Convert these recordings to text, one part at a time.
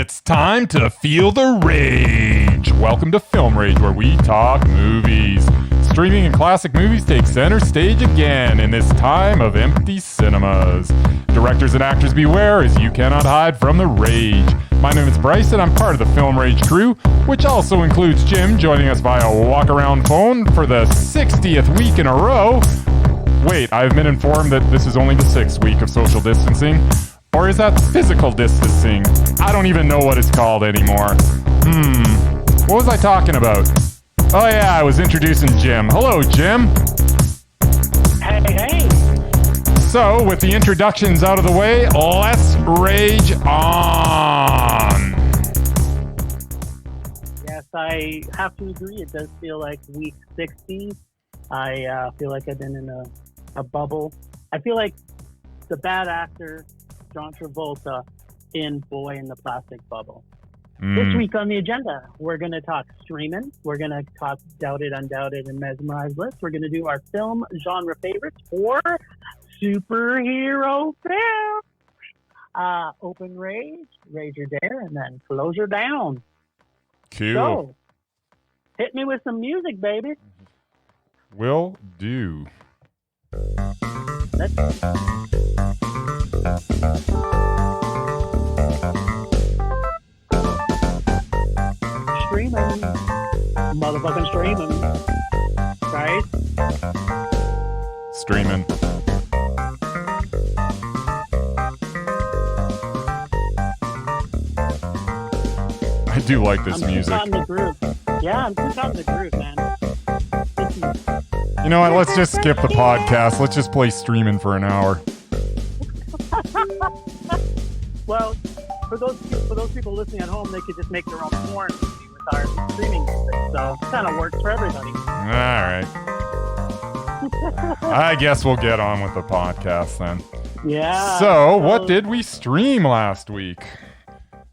It's time to feel the rage. Welcome to Film Rage, where we talk movies. Streaming and classic movies take center stage again in this time of empty cinemas. Directors and actors beware, as you cannot hide from the rage. My name is Bryce, and I'm part of the Film Rage crew, which also includes Jim, joining us via walk-around phone for the 60th week in a row. Wait, I've been informed that this is only the 6th week of social distancing. Or is that physical distancing? I don't even know what it's called anymore. What was I talking about? Oh yeah, I was introducing Jim. Hello, Jim. Hey. So, with the introductions out of the way, let's rage on. Yes, I have to agree. It does feel like week 60. I feel like I've been in a bubble. I feel like the bad actor, John Travolta, in Boy in the Plastic Bubble. This week on the agenda, we're going to talk streaming. We're going to talk Doubted, Undoubted, and Mesmerized list. We're going to do our film genre favorites for superhero film. Open rage, rage or dare, and then close her down. Cool. So, hit me with some music, baby. Will do. Streaming. Motherfucking streaming. Right? Streaming. I do like this music. I'm too caught in the groove. Yeah, I'm too caught in the groove, man. You know what? Let's just skip the podcast. Let's just play streaming for an hour. Well, for those people listening at home, they could just make their own porn movie with our streaming music. So it kind of works for everybody. All right. I guess we'll get on with the podcast then. Yeah. So, what did we stream last week?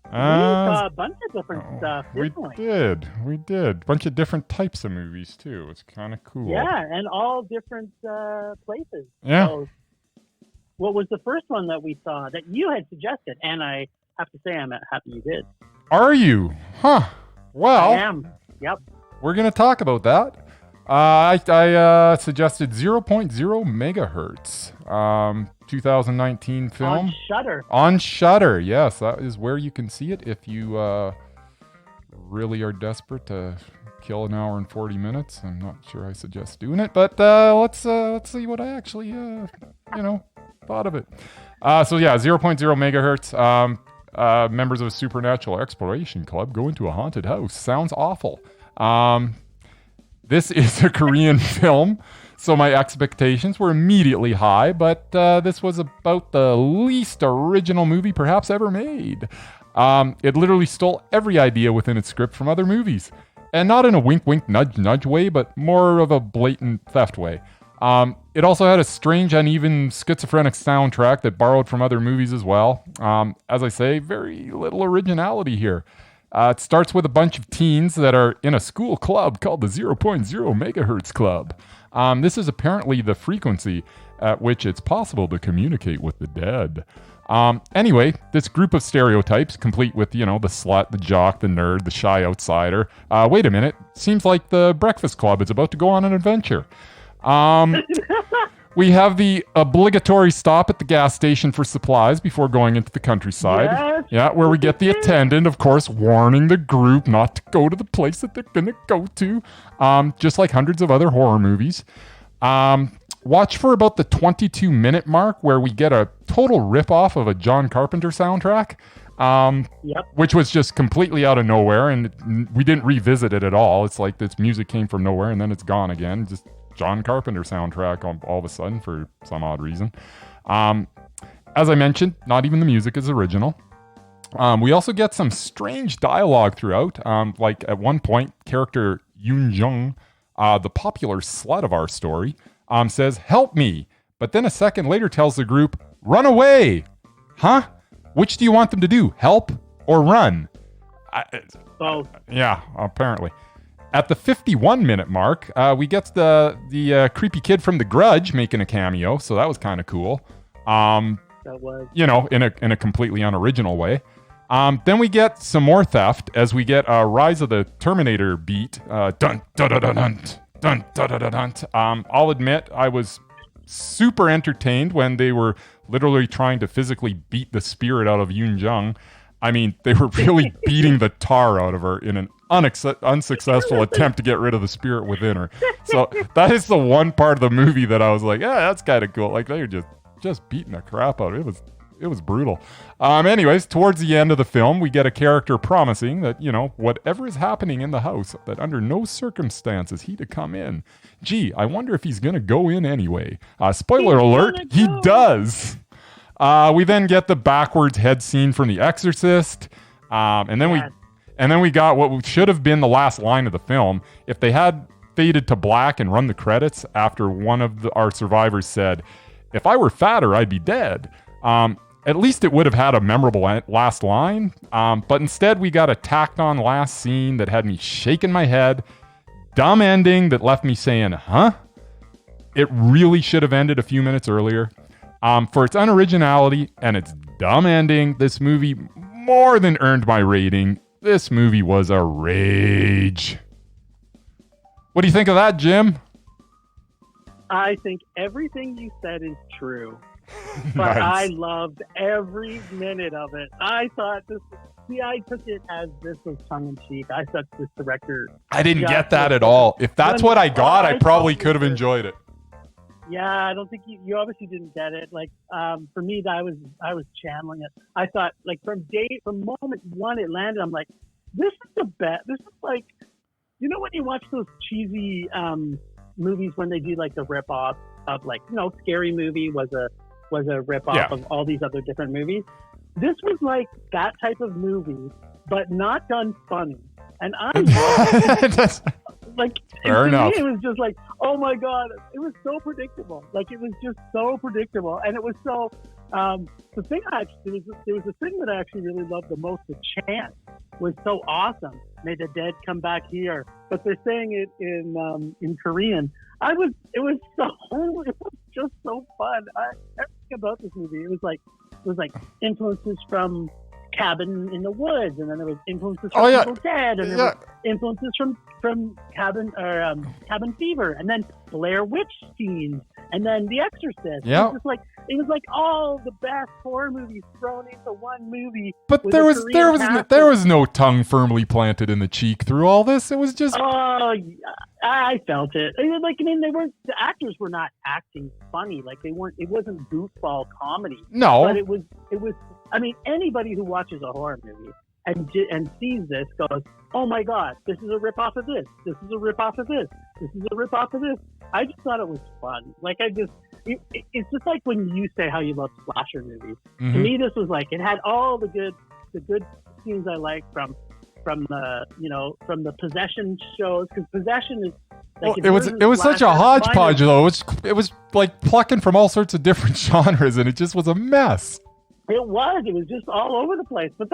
We saw a bunch of different stuff. We did. Bunch of different types of movies too. It's kind of cool. Yeah, and all different places. Yeah. So, what was the first one that we saw that you had suggested? And I have to say, I'm happy you did. Are you? Huh. Well, I am. Yep. We're going to talk about that. I suggested 0.0 megahertz, 2019 film. On Shudder, yes. That is where you can see it if you really are desperate to kill an hour and 40 minutes. I'm not sure I suggest doing it, but let's see what I actually, thought of it. 0.0 megahertz. Members of a supernatural exploration club go into a haunted house. Sounds awful. This is a Korean film, so my expectations were immediately high, but this was about the least original movie perhaps ever made. It literally stole every idea within its script from other movies. And not in a wink-wink, nudge-nudge way, but more of a blatant theft way. It also had a strange, uneven, schizophrenic soundtrack that borrowed from other movies as well. As I say, very little originality here. It starts with a bunch of teens that are in a school club called the 0.0 megahertz club. This is apparently the frequency at which it's possible to communicate with the dead. Anyway, this group of stereotypes, complete with, the slut, the jock, the nerd, the shy outsider. Wait a minute, seems like the Breakfast Club is about to go on an adventure. We have the obligatory stop at the gas station for supplies before going into the countryside. Yes. Yeah, where we get the attendant, of course, warning the group not to go to the place that they're going to go to, just like hundreds of other horror movies. Watch for about the 22-minute mark where we get a total ripoff of a John Carpenter soundtrack, which was just completely out of nowhere, and we didn't revisit it at all. It's like this music came from nowhere, and then it's gone again. Just John Carpenter soundtrack all of a sudden for some odd reason. As I mentioned, not even the music is original. We also get some strange dialogue throughout. Like at one point, character Yoon Jung, the popular slut of our story, says, "Help me," but then a second later tells the group, "Run away." Huh? Which do you want them to do? Help or run? Both. Yeah, apparently. At the 51-minute mark, we get the creepy kid from The Grudge making a cameo, so that was kind of cool. That was. In a completely unoriginal way. Then we get some more theft as we get a Rise of the Terminator beat. Dun dun dun dun dun dun dun dun dun. I'll admit I was super entertained when they were literally trying to physically beat the spirit out of Yoon Jung. I mean, they were really beating the tar out of her in an unsuccessful attempt to get rid of the spirit within her. So that is the one part of the movie that I was like, yeah, that's kind of cool. Like they were just beating the crap out of it. It was brutal. Anyways, towards the end of the film, we get a character promising that, whatever is happening in the house, that under no circumstances he to come in. Gee, I wonder if he's going to go in anyway. Spoiler alert, he does. We then get the backwards head scene from The Exorcist. And then we got what should have been the last line of the film. If they had faded to black and run the credits after one of our survivors said, "If I were fatter, I'd be dead." At least it would have had a memorable last line. But instead, we got a tacked on last scene that had me shaking my head. Dumb ending that left me saying, huh? It really should have ended a few minutes earlier. For its unoriginality and its dumb ending, this movie more than earned my rating. This movie was a rage. What do you think of that, Jim? I think everything you said is true. But nice. I loved every minute of it. I thought I took it as this was tongue-in-cheek. I thought this director... I didn't get that at all. If that's what I got, I probably could have enjoyed it. Yeah, I don't think you obviously didn't get it. Like, for me, I was channeling it. I thought, like, from moment one it landed, I'm like, this is the best. This is like, when you watch those cheesy movies when they do, like, the rip-off of, like, Scary Movie was a rip-off of all these other different movies. This was like that type of movie, but not done funny. And I loved like, fair enough. Me, it was just like, oh my God, it was so predictable. Like, it was just so predictable. And it was so, the thing there was a thing that I actually really loved the most. The chant was so awesome. May the dead come back here. But they're saying it in Korean. It was just so fun. Everything about this movie, it was like influences from Cabin in the Woods, and then there was influences from Evil Dead, and there were influences from Cabin Fever, and then Blair Witch scenes, and then The Exorcist. Yeah, it was like all the best horror movies thrown into one movie. But there was no tongue firmly planted in the cheek through all this. It was just. Oh, I felt it. The actors were not acting funny. Like, they weren't. It wasn't goofball comedy. No, but it was. I mean, anybody who watches a horror movie and sees this goes, "Oh my God, this is a rip off of this. This is a rip off of this. This is a rip off of this." I just thought it was fun. Like, it's just like when you say how you love slasher movies. Mm-hmm. To me, this was like, it had all the good scenes I like from the possession shows, because possession is like, it was such a hodgepodge though. It was like plucking from all sorts of different genres, and it just was a mess. It was just all over the place, but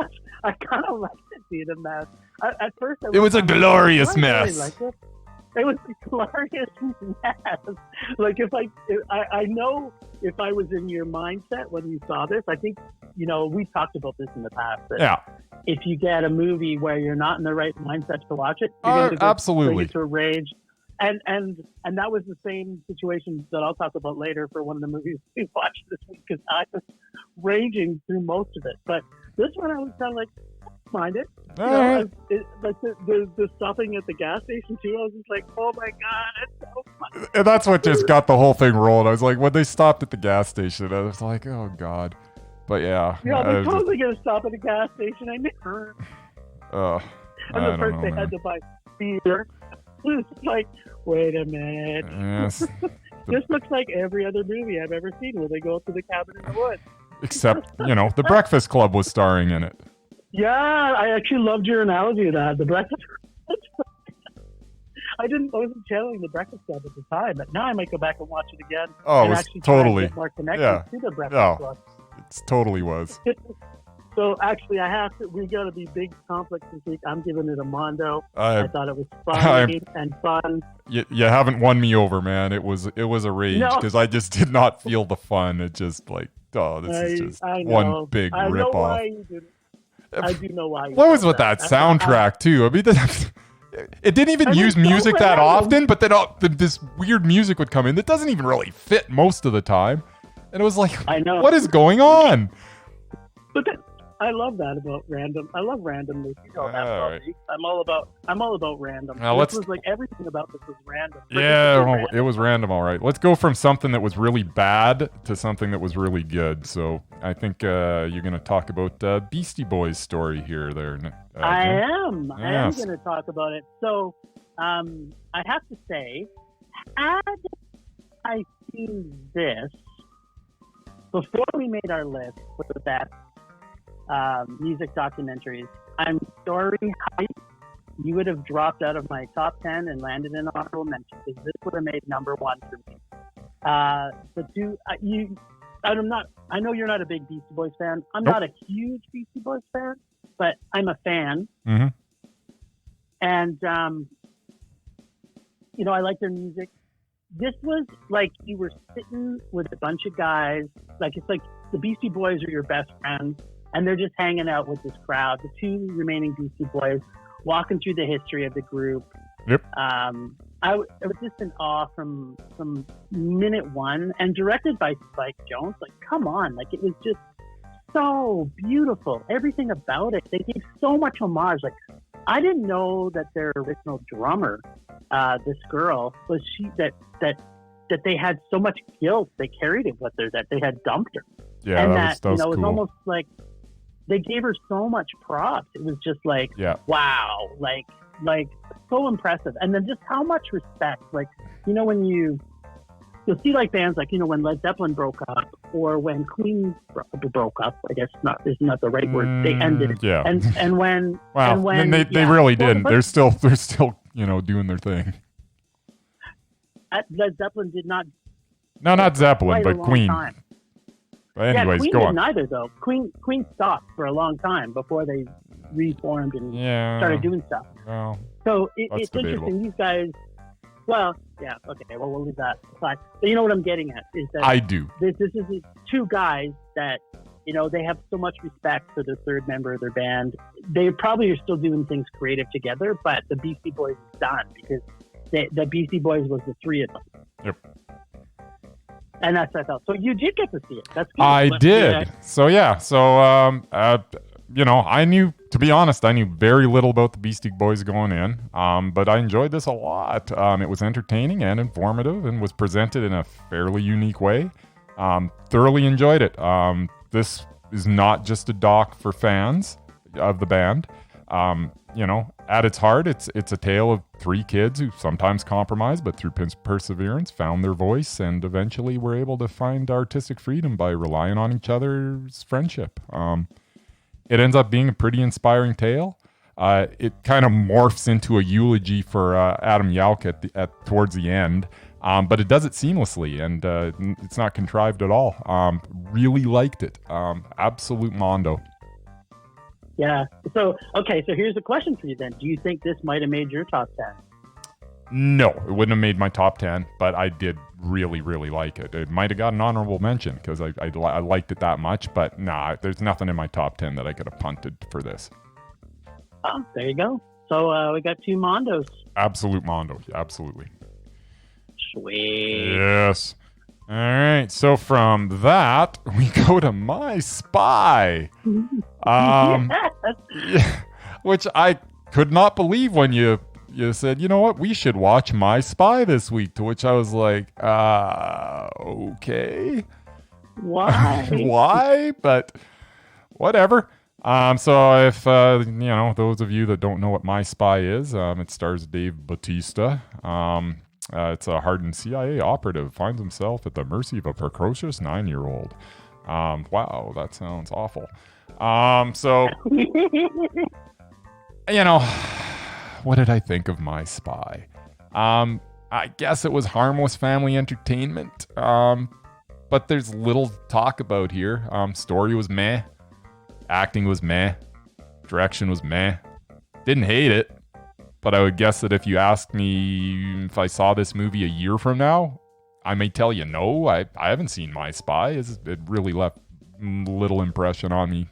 I kind of liked it being a mess. At first, it was a glorious mess. Really it was a glorious mess. Like, I know if I was in your mindset when you saw this, I think, we talked about this in the past. That if you get a movie where you're not in the right mindset to watch it, you're going to go absolutely into a rage. And that was the same situation that I'll talk about later for one of the movies we watched this week, because I was raging through most of it. But this one, I was kind of like, mind it. Like the stopping at the gas station too. I was just like, oh my God, it's so fun. And that's what just got the whole thing rolling. I was like, when they stopped at the gas station, I was like, oh God. But yeah. Yeah, they're totally going to stop at a gas station. I never. And the first they had to buy beer. It's like, wait a minute. Yes. This looks like every other movie I've ever seen where they go up to the cabin in the woods. Except, The Breakfast Club was starring in it. Yeah, I actually loved your analogy of that. The Breakfast Club. I wasn't channeling the Breakfast Club at the time, but now I might go back and watch it again. Oh, and it was actually totally. Try and get more connected to the Breakfast Club. It totally was. So actually, we got to be big conflicts this week. I'm giving it a Mondo. I thought it was funny and fun. You haven't won me over, man. It was a rage because I just did not feel the fun. It just like, this is just one big rip-off. Why you didn't. I do know why. What was with that soundtrack too? I mean, it didn't even use music that often, but then this weird music would come in that doesn't even really fit most of the time, and it was like, I know what is going on? But I love that about random. I love randomness. You know that about me. I'm all about random. This was like everything about this was random. Yeah, it was random, all right. Let's go from something that was really bad to something that was really good. So I think you're going to talk about Beastie Boys' story here. I am going to talk about it. So I have to say, had I seen this before we made our list for the best music documentaries, I'm sorry, you would have dropped out of my top 10 and landed in honorable mention, because this would have made number one for me. I know you're not a big Beastie Boys fan. I'm not a huge Beastie Boys fan, but I'm a fan. Mm-hmm. And, I like their music. This was like you were sitting with a bunch of guys. Like, it's like the Beastie Boys are your best friends, and they're just hanging out with this crowd. The two remaining Beastie Boys walking through the history of the group. Yep. I was just in awe from minute one, and directed by Spike Jonze. Like, come on. Like, it was just so beautiful. Everything about it. They gave so much homage. Like, I didn't know that their original drummer, this girl, was that they had so much guilt they carried it with her, that they had dumped her. Yeah, and that was it was cool. almost like they gave her so much props. It was just like, wow, like so impressive. And then just how much respect, like, when you'll see like bands like, when Led Zeppelin broke up, or when Queen broke up, I guess is not the right word. They ended. Yeah. And when they really didn't. They're still doing their thing. Led Zeppelin did not. No, not Zeppelin, but Queen. Time. But anyways, Queen go on. didn't either, though. Queen stopped for a long time before they reformed and started doing stuff. Well, so it's interesting. These guys. Well, yeah, okay. Well, we'll leave that aside. But you know what I'm getting at is that I do. This is two guys that they have so much respect for the third member of their band. They probably are still doing things creative together, but the Beastie Boys is done, because the Beastie Boys was the three of them. Yep. And that's what I felt. So you did get to see it. That's good. I did. So I knew, to be honest, I knew very little about the Beastie Boys going in, but I enjoyed this a lot. It was entertaining and informative, and was presented in a fairly unique way. Thoroughly enjoyed it. This is not just a doc for fans of the band. At its heart, it's a tale of three kids who sometimes compromised, but through perseverance found their voice, and eventually were able to find artistic freedom by relying on each other's friendship. It ends up being a pretty inspiring tale. It kind of morphs into a eulogy for Adam Yauch towards the end, but it does it seamlessly, and it's not contrived at all. Really liked it. Absolute mondo. Yeah. So here's a question for you then. Do you think this might have made your top 10? No, it wouldn't have made my top 10, but I did really, really like it. It might have got an honorable mention, because I liked it that much, but there's nothing in my top 10 that I could have punted for this. Oh, there you go. So we got two Mondos. Absolute Mondo. Absolutely. Sweet. Yes. All right. So from that, we go to My Spy. Yes. Which I could not believe when you said, you know what, we should watch My Spy this week, to which I was like, okay. Why? Why? But whatever. So if, those of you that don't know what My Spy is, it stars Dave Bautista. It's a hardened CIA operative finds himself at the mercy of a precocious 9-year-old. Wow, that sounds awful. What did I think of My Spy? I guess it was harmless family entertainment. But there's little to talk about here. Story was meh. Acting was meh. Direction was meh. Didn't hate it. But I would guess that if you asked me if I saw this movie a year from now, I may tell you no. I haven't seen My Spy. It really left little impression on me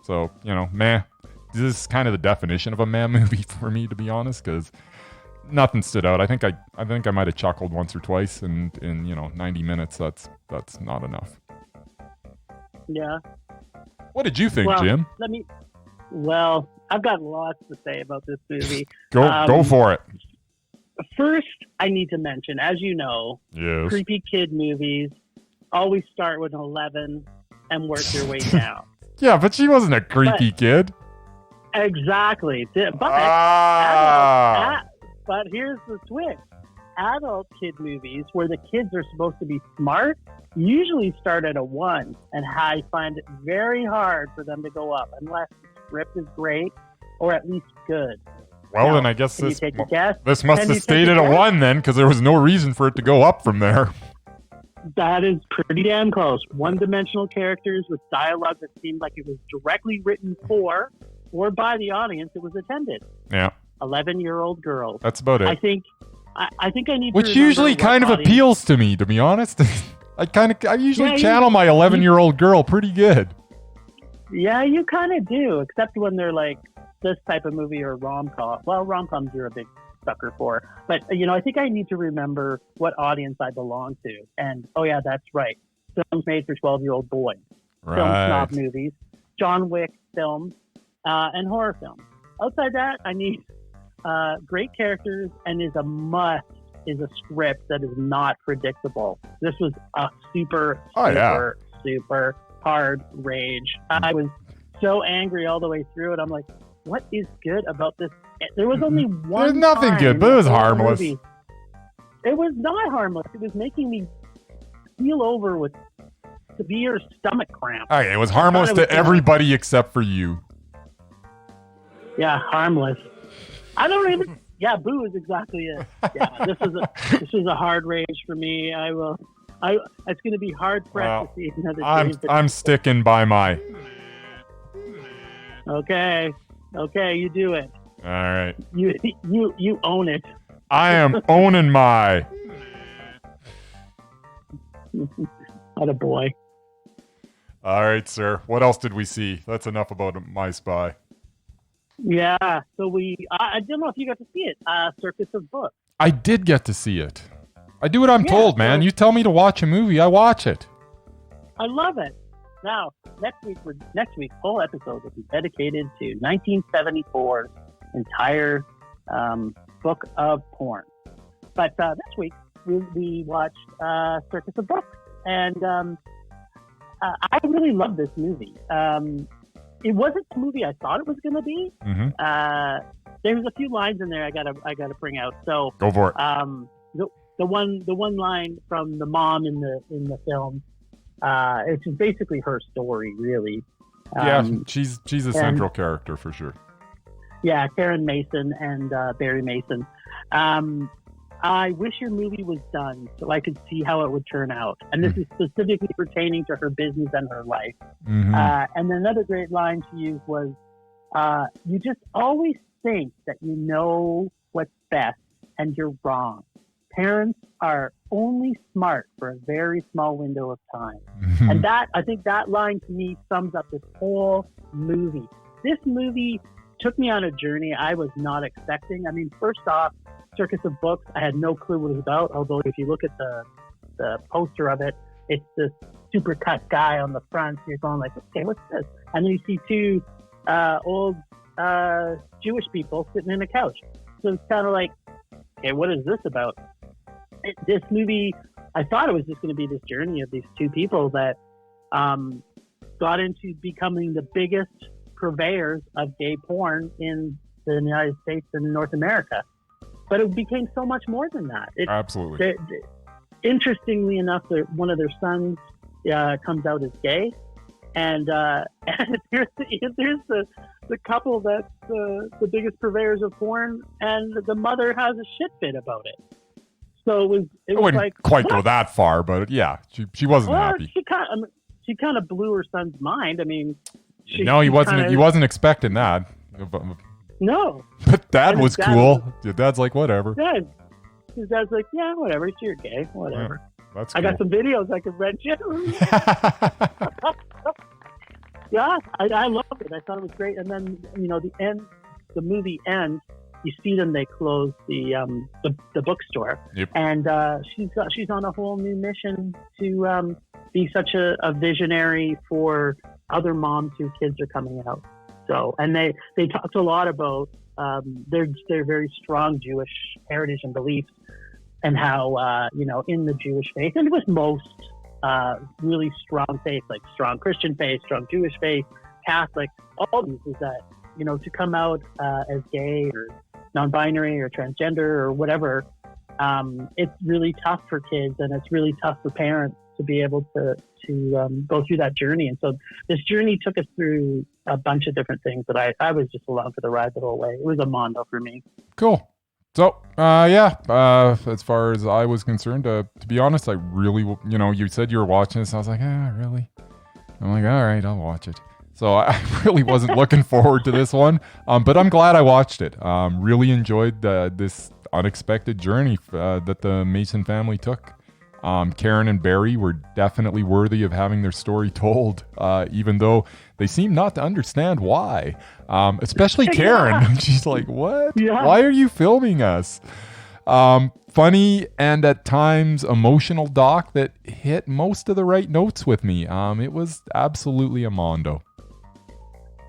So, meh. This is kind of the definition of a meh movie for me, to be honest, because nothing stood out. I think I might have chuckled once or twice, and in 90 minutes, that's not enough. Yeah. What did you think, Jim? Well, I've got lots to say about this movie. Go for it. First, I need to mention, as you know, yes, creepy kid movies always start with an 11 and work their way down. Yeah, but she wasn't a creepy kid. Exactly. But but here's the twist. Adult kid movies where the kids are supposed to be smart usually start at a 1, and I find it very hard for them to go up unless the script is great or at least good. Well, now, then I guess this must Can have stayed at a 1 then, because there was no reason for it to go up from there. That is pretty damn close. One-dimensional characters with dialogue that seemed like it was directly written for or by the audience it was intended. Yeah. 11-year-old girls. That's about it. I think I need to. Which usually kind of appeals to me, to be honest. I usually channel my 11-year-old girl pretty good. Yeah, you kind of do, except when they're like this type of movie or rom-com. Well, rom-coms you're a big sucker for. But, I think I need to remember what audience I belong to. And, oh yeah, that's right. Films made for 12-year-old boys. Right. Film snob movies, John Wick films, and horror films. Outside that, I need great characters, and is a script that is not predictable. This was a super hard rage. I was so angry all the way through it. I'm like, what is good about this? There was only one. There's nothing good, but it was harmless. Movie. It was not harmless. It was making me keel over with severe stomach cramps. Okay, it was harmless to everybody except for you. Yeah, harmless. I don't even. Yeah, boo is exactly it. Yeah, this is a hard rage for me. It's going to be hard pressed to see another. I'm sticking by my. Okay, you do it. All right. You own it. I am owning my. Attaboy. All right, sir. What else did we see? That's enough about My Spy. Yeah, so I don't know if you got to see it. Circus of Books. I did get to see it. I do what I'm told, man. You tell me to watch a movie, I watch it. I love it. Now, next week's whole episode will be dedicated to 1974's entire book of porn. But this week we watched Circus of Books, and I really love this movie. It wasn't the movie I thought it was going to be. Mm-hmm. There's a few lines in there I gotta bring out. So go for it. The one line from the mom in the film. It's just basically her story, really. She's a central character for sure. Yeah, Karen Mason and Barry Mason. I wish your movie was done so I could see how it would turn out. And this is specifically pertaining to her business and her life. Mm-hmm. And another great line she used was, you just always think that you know what's best, and you're wrong. Parents are only smart for a very small window of time. Mm-hmm. And I think that line to me sums up this whole movie. This movie took me on a journey I was not expecting. I mean, first off, Circus of Books, I had no clue what it was about, although if you look at the poster of it, it's this super cut guy on the front. You're going like, okay, what's this? And then you see two old Jewish people sitting in a couch. So it's kind of like, okay, what is this about? This movie, I thought it was just going to be this journey of these two people that got into becoming the biggest purveyors of gay porn in the United States and North America. But it became so much more than that. Absolutely. Interestingly enough, one of their sons comes out as gay, and here's the couple that's the biggest purveyors of porn, and the mother has a shit fit about it. So it was wouldn't like quite what? go that far, but yeah, she wasn't well, happy. She kind of blew her son's mind. I mean, he wasn't expecting that. No. But Dad was cool. Your dad's like, whatever. His dad's like, yeah, whatever. You're gay, whatever. Yeah, that's I cool. got some videos I could rent you. Yeah, I loved it. I thought it was great. And then, the movie ends. You see them. They close the bookstore, yep. And she's on a whole new mission to be such a visionary for other moms whose kids are coming out. So, and they talked a lot about their very strong Jewish heritage and beliefs, and how in the Jewish faith, and with most really strong faith, like strong Christian faith, strong Jewish faith, Catholic, all these, is that to come out as gay or non-binary or transgender or whatever, it's really tough for kids, and it's really tough for parents to be able to go through that journey. And so this journey took us through a bunch of different things that I was just along for the ride the whole way. It was a mondo for me. Cool. So, as far as I was concerned, to be honest, I really, you said you were watching this. I was like, really? I'm like, all right, I'll watch it. So I really wasn't looking forward to this one, but I'm glad I watched it. Really enjoyed this unexpected journey that the Mason family took. Karen and Barry were definitely worthy of having their story told, even though they seem not to understand why. Especially Karen. Yeah. She's like, what? Yeah. Why are you filming us? Funny and at times emotional doc that hit most of the right notes with me. It was absolutely a mondo.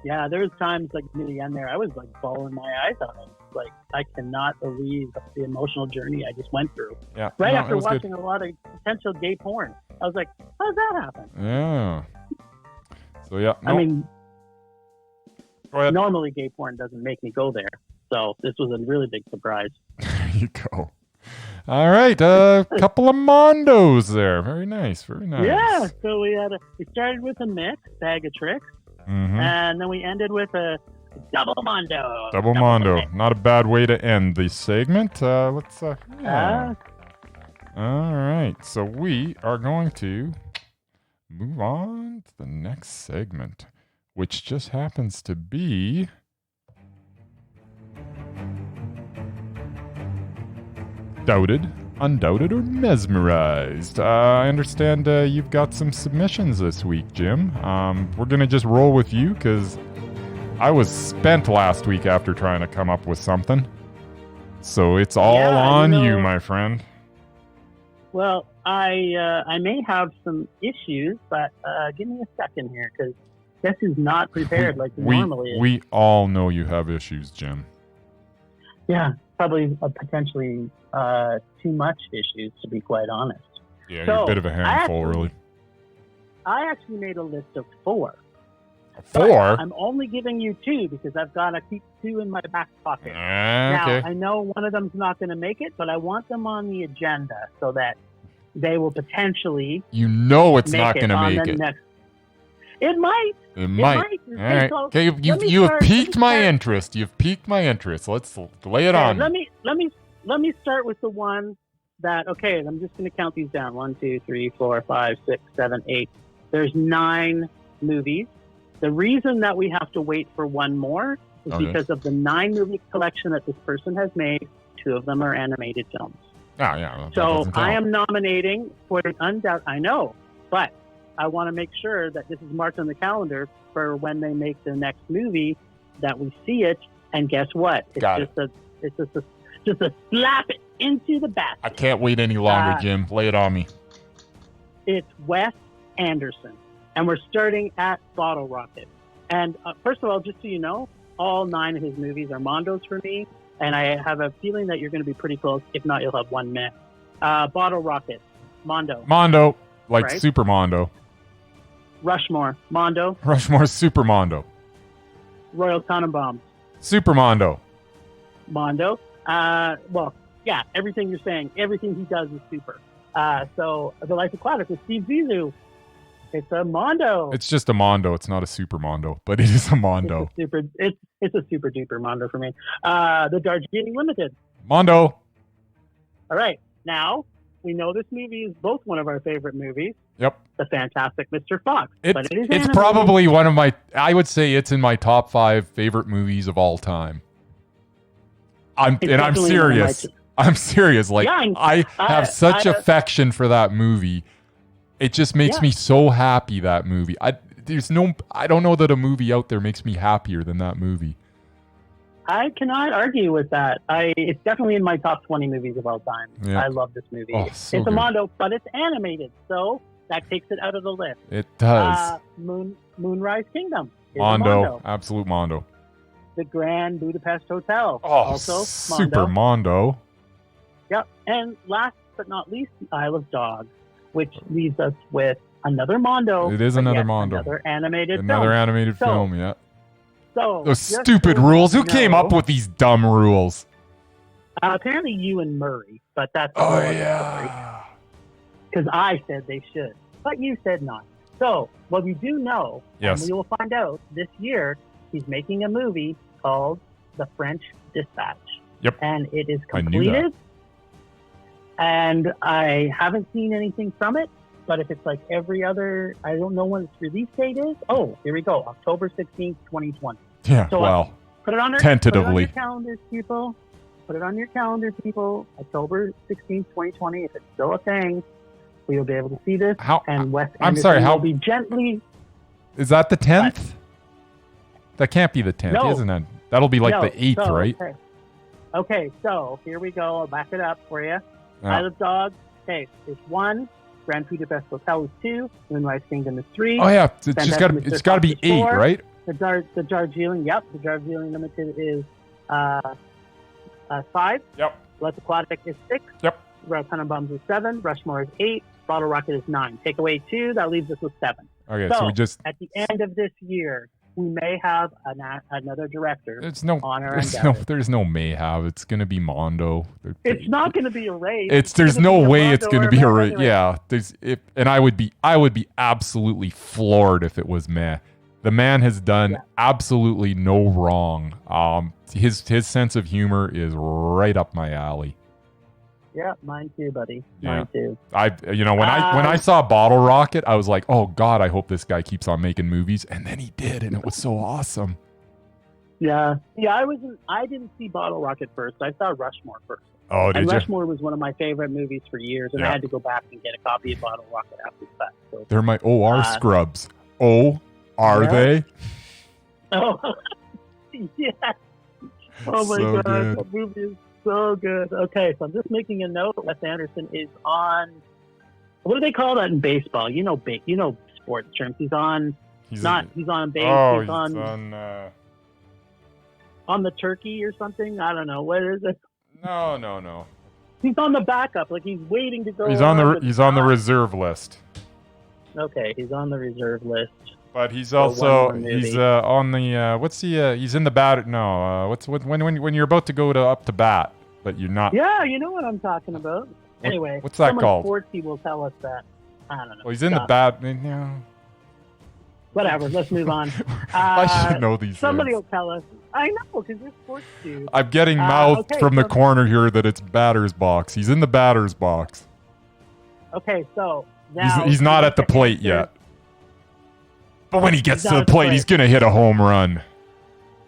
Yeah, there was times like near the end there, I was like bawling my eyes out. Like, I cannot believe the emotional journey I just went through. Yeah. Right after watching a lot of potential gay porn. I was like, how does that happen? Yeah. So, yeah. I mean, normally gay porn doesn't make me go there. So this was a really big surprise. There you go. All right. A couple of mondos there. Very nice. Very nice. Yeah. So we started with a mix, bag of tricks. Mm-hmm. And then we ended with a double mondo. Double mondo. Not a bad way to end the segment. Let's. Yeah. All right. So we are going to move on to the next segment, which just happens to be Doubted, Undoubted, or Mesmerized. I understand you've got some submissions this week, Jim. We're going to just roll with you because I was spent last week after trying to come up with something. So it's all on you, my friend. Well, I may have some issues, but give me a second here because guess who's not prepared like normally is. We all know you have issues, Jim. Yeah, probably potentially too much issues, to be quite honest. Yeah, you're a bit of a handful, really. I actually made a list of 4. 4? I'm only giving you 2 because I've got to keep 2 in my back pocket. Okay. Now, I know one of them's not going to make it, but I want them on the agenda so that they will potentially it's not going to make it. It might. It might. All right. Okay, you have piqued my interest. You've piqued my interest. Let's lay it on. Let me start with the one that, okay, I'm just going to count these down. 1, 2, 3, 4, 5, 6, 7, 8. There's 9 movies. The reason that we have to wait for one more is because of the 9 movie collection that this person has made. 2 of them are animated films. Oh, yeah. So I am nominating for the Undoubted. I know, but I want to make sure that this is marked on the calendar for when they make their next movie, that we see it. And guess what? It's just a slap it into the basket. I can't wait any longer, Jim. Lay it on me. It's Wes Anderson. And we're starting at Bottle Rocket. And first of all, just so you know, all 9 of his movies are mondos for me. And I have a feeling that you're going to be pretty close. If not, you'll have one miss. Bottle Rocket, mondo. Mondo, like right? Super Mondo. Rushmore, mondo. Rushmore, Super Mondo. Royal Tenenbaums. Super Mondo. Mondo. Well, yeah, everything you're saying, everything he does is super. So, The Life Aquatic with Steve Zissou. It's a mondo. It's just a mondo. It's not a super mondo, but it is a mondo. It's a super duper mondo for me. The Darjeeling Limited. Mondo. All right. Now, we know this movie is both one of our favorite movies. Yep. The Fantastic Mr. Fox. It's probably one of my, I would say it's in my top 5 favorite movies of all time. I'm serious. I'm serious. Like, yeah, I have such affection for that movie. It just makes me so happy, that movie. I don't know that a movie out there makes me happier than that movie. I cannot argue with that. It's definitely in my top 20 movies of all time. Yeah. I love this movie. Oh, It's so a good. Mondo, but it's animated, so that takes it out of the list. It does. Moonrise Kingdom is Mondo. Absolute Mondo. The Grand Budapest Hotel. Oh, also super Mondo. Yep. And last but not least, the Isle of Dogs, which leaves us with another Mondo. It is but another yet Mondo. Another animated Another film. animated film, yeah. So Those just stupid so rules. you Who came know, up with these dumb rules? Apparently you and Murray, but that's Oh, yeah. because I said they should, but you said not. So what we do know, Yes. and we will find out this year, he's making a movie called The French Dispatch. Yep. And it is I knew that. completed. And I haven't seen anything from it, but if it's like every other, I don't know when its release date is. Oh, here we go, October 16th, 2020. Yeah, So, well, Put it on there. tentatively. Put it on your calendars, people. Put it on your calendar, people. October 16th, 2020. If it's still a thing, we will be able to see this. How- And Wes I'm Anderson sorry, how- will be gently. is that the 10th? That can't be the 10th, No. isn't it? That'll be like No, the 8th, so, right? Okay, so here we go. I'll back it up for you. Yeah. Isle of Dogs. Okay, is 1. Grand Budapest Hotel is 2. Moonrise Kingdom is 3. Oh, yeah. It's Fantastic got Mr. to be Fox is 8, 4. right? The Darjeeling, yep. The Darjeeling Limited is 5. Yep. Let's Aquatic is 6. Yep. Royal Tenenbaums is 7. Rushmore is 8. Bottle Rocket is 9. Take away 2. That leaves us with 7. Okay, so we just... at the end of this year, we may have another director on our Undoubted. There's no may have. It's going to be Mondo. It's not going to be a race. There's no gonna be way a it's Mondo going to or be a a Meh. yeah. And I would be absolutely floored if it was meh. The man has done absolutely no wrong. His sense of humor is right up my alley. Yeah, mine too, buddy. Yeah. Mine too. When I saw Bottle Rocket, I was like, oh God, I hope this guy keeps on making movies. And then he did, and it was so awesome. Yeah. I didn't see Bottle Rocket first. I saw Rushmore first. Oh, did and you? Rushmore was one of my favorite movies for years, and Yeah. I had to go back and get a copy of Bottle Rocket after that. So. They're my OR scrubs. Oh, are Yeah. they? Oh, yeah. Oh my So God, good. that movie is so good. Okay, so I'm just making a note. Wes Anderson is on. What do they call that in baseball? You know sports terms. He's on. He's on base. Oh, he's on the turkey or something. I don't know. What is it? No. He's on the backup. Like he's waiting to go. He's on the reserve list. Okay, he's on the reserve list. But he's For also one more movie. he's on the he's in the bat. No, when you're about to go up to bat, but you're not. Yeah, you know what I'm talking about. Anyway, what's that someone called? Sportsy will tell us that. I don't know. Well, he's in the bat. Yeah. Whatever. Let's move on. I should know these Somebody things. will tell us. I know because you're sports dude. I'm getting mouthed okay, from the so- corner here that it's batter's box. He's in the batter's box. Okay, so now He's not at the plate yet. But when he gets He's to not the at the plate, plate. he's gonna hit a home run.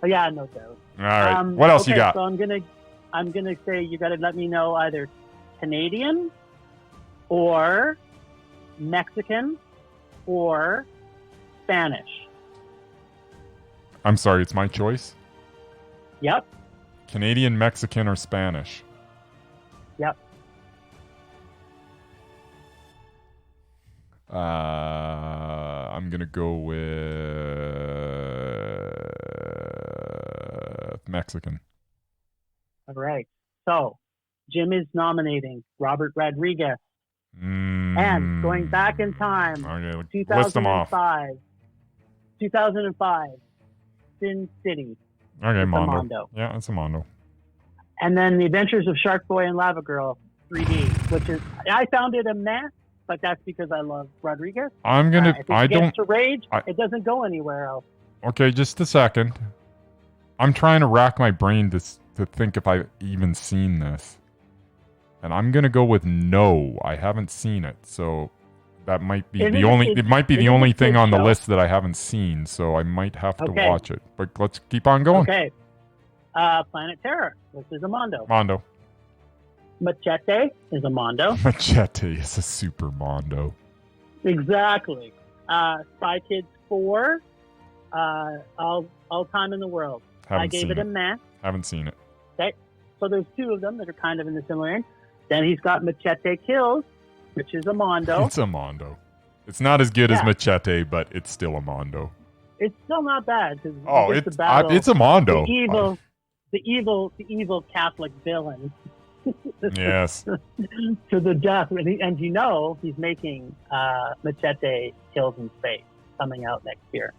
Oh, yeah, no doubt. All right. What else you got? So I'm gonna say you got to let me know either Canadian or Mexican or Spanish. I'm sorry, it's my choice. Yep. Canadian, Mexican, or Spanish. Yep. I'm gonna go with Mexican. All right. So Jim is nominating Robert Rodriguez. And going back in time, Okay, list them off. 2005, Sin City. Okay, It's a Mondo. Mondo. Yeah, it's a Mondo. And then The Adventures of Shark Boy and Lava Girl 3D, which is, I found it a mess, but that's because I love Rodriguez. I'm gonna. If it I gets don't. to rage, it doesn't go anywhere else. Okay, just a second. I'm trying to rack my brain to think if I've even seen this. And I'm gonna go with no. I haven't seen it, so that might be the only. It might be the only thing on the list that I haven't seen. So I might have to watch it. But let's keep on going. Okay. Planet Terror, which is a Mondo. Mondo. Machete is a Mondo. Machete is a super Mondo. Exactly. Spy Kids 4, all time in the world. I gave it a meh. Haven't seen it. Okay, so there's two of them that are kind of in the similar end. Then he's got Machete Kills, which is a Mondo. It's a Mondo. It's not as good as Machete, but it's still a Mondo. It's still not bad. It's a Mondo. The evil Catholic villain. Yes. To the death. And he's making Machete Kills in Space coming out next year.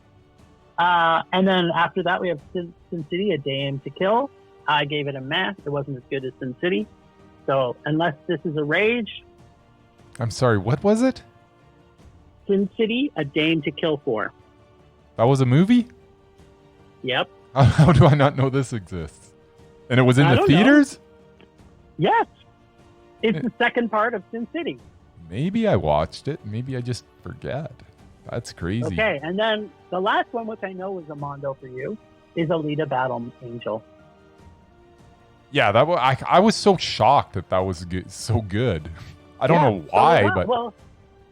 And then after that, we have Sin City, A Dame to Kill. I gave it a meh. It wasn't as good as Sin City. So unless this is a rage. I'm sorry, what was it? Sin City, A Dame to Kill For. That was a movie? Yep. How do I not know this exists? And it was in the theaters? Yes. It's the second part of Sin City. Maybe I watched it. Maybe I just forget. That's crazy. Okay, and then the last one, which I know was a Mondo for you, is Alita Battle Angel. Yeah, I was so shocked that was so good. I don't know why, but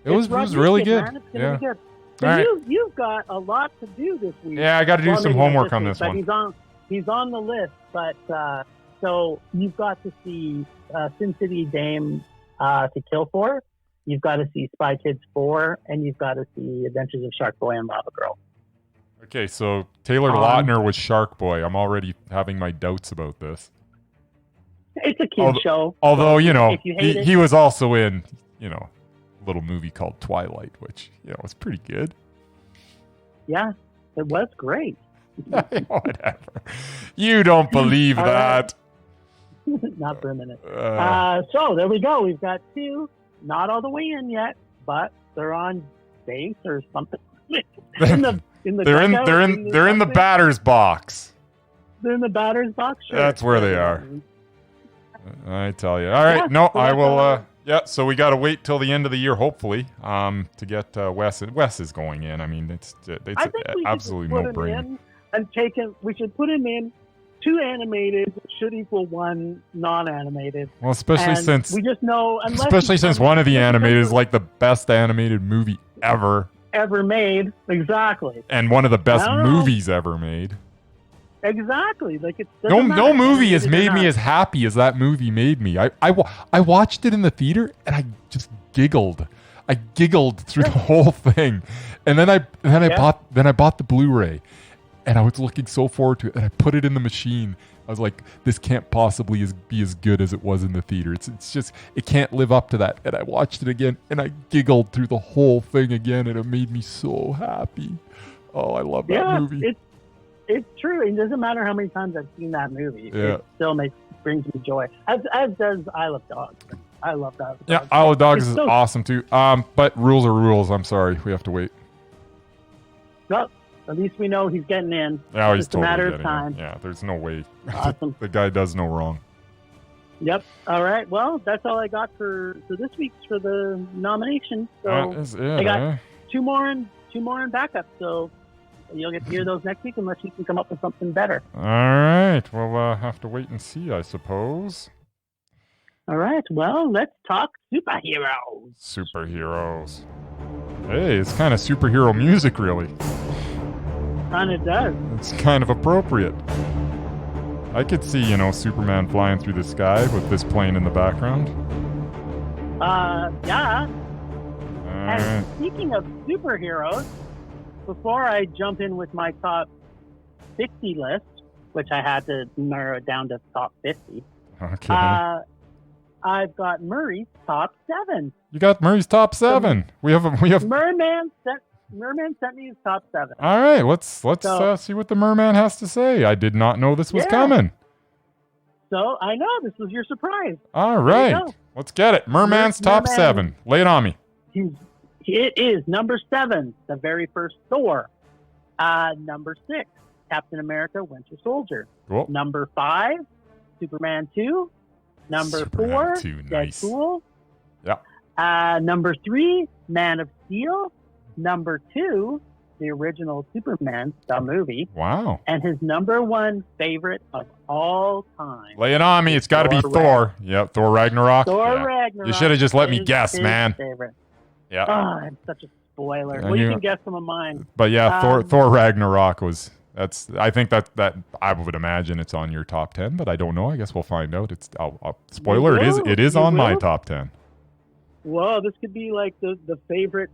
it was really good. Man. It's gonna be good. So you've got a lot to do this week. Yeah, I got to do some homework on this one. He's on the list, but so you've got to see Sin City Dame to Kill For. You've got to see Spy Kids 4, and you've got to see Adventures of Shark Boy and Lava Girl. Okay, so Taylor Lautner was Shark Boy. I'm already having my doubts about this. It's a kid show. Although, if you hate he was also in, a little movie called Twilight, which, was pretty good. Yeah, it was great. Whatever. You don't believe that. Not for a minute. So there we go. We've got two. Not all the way in yet, but they're on base or something. They're in the batter's box. They're in the batter's box. Sure. That's where they are. I tell you. All right. I will. So we got to wait till the end of the year, hopefully, to get Wes. Wes is going in. I mean, it's absolutely no brainer. We should put him in. 2 animated should equal 1 non-animated. Well, especially since we just know, since one of the animated is like the best animated movie ever made. Exactly. And one of the best movies ever made. Exactly. Like no movie has made me as happy as that movie made me. I watched it in the theater and I just giggled. I giggled through the whole thing, and then I bought the Blu-ray. And I was looking so forward to it, and I put it in the machine. I was like, this can't possibly be as good as it was in the theater. It's just, it can't live up to that. And I watched it again, and I giggled through the whole thing again, and it made me so happy. Oh, I love that movie. It's true. It doesn't matter how many times I've seen that movie. Yeah. It still brings me joy. As does Isle of Dogs. I love that. Yeah, Isle of Dogs is awesome, too. But rules are rules. I'm sorry. We have to wait. Well, at least we know he's getting in. Oh, he's totally a matter getting of time. In. Yeah, there's no way. Awesome. The guy does no wrong. Yep. All right. Well, that's all I got for this week's for the nomination. So I got two more in backup. So you'll get to hear those next week unless you can come up with something better. All right. We'll have to wait and see, I suppose. All right. Well, let's talk superheroes. Superheroes. Hey, it's kind of superhero music, really. Kind of does. It's kind of appropriate. I could see, Superman flying through the sky with this plane in the background. Yeah. And speaking of superheroes, before I jump in with my top 50 list, which I had to narrow it down to top 50. Okay. I've got Murray's top 7. You got Murray's top 7. We have Merman sent me his top 7. All right, let's see what the Merman has to say. I did not know this was coming. So I know this was your surprise. All right, let's get it. Merman's top 7. Lay it on me. It is number 7, the very first Thor. Number 6, Captain America: Winter Soldier. Cool. Number 5, Superman 2. Number 4, nice. Deadpool. Yeah. Number 3, Man of Steel. Number 2, the original Superman, the movie. Wow. And his number 1 favorite of all time. Lay it on me. It's got to be Thor. Yep, Thor Ragnarok. Ragnarok. You should have just let me guess, man. Favorite. Yeah. Oh, I'm such a spoiler. And Well, you can guess some of mine. But yeah, Thor Ragnarok was. I think that I would imagine it's on your top 10, but I don't know. I guess we'll find out. Spoiler. It is on my top 10. Whoa, this could be like the favorite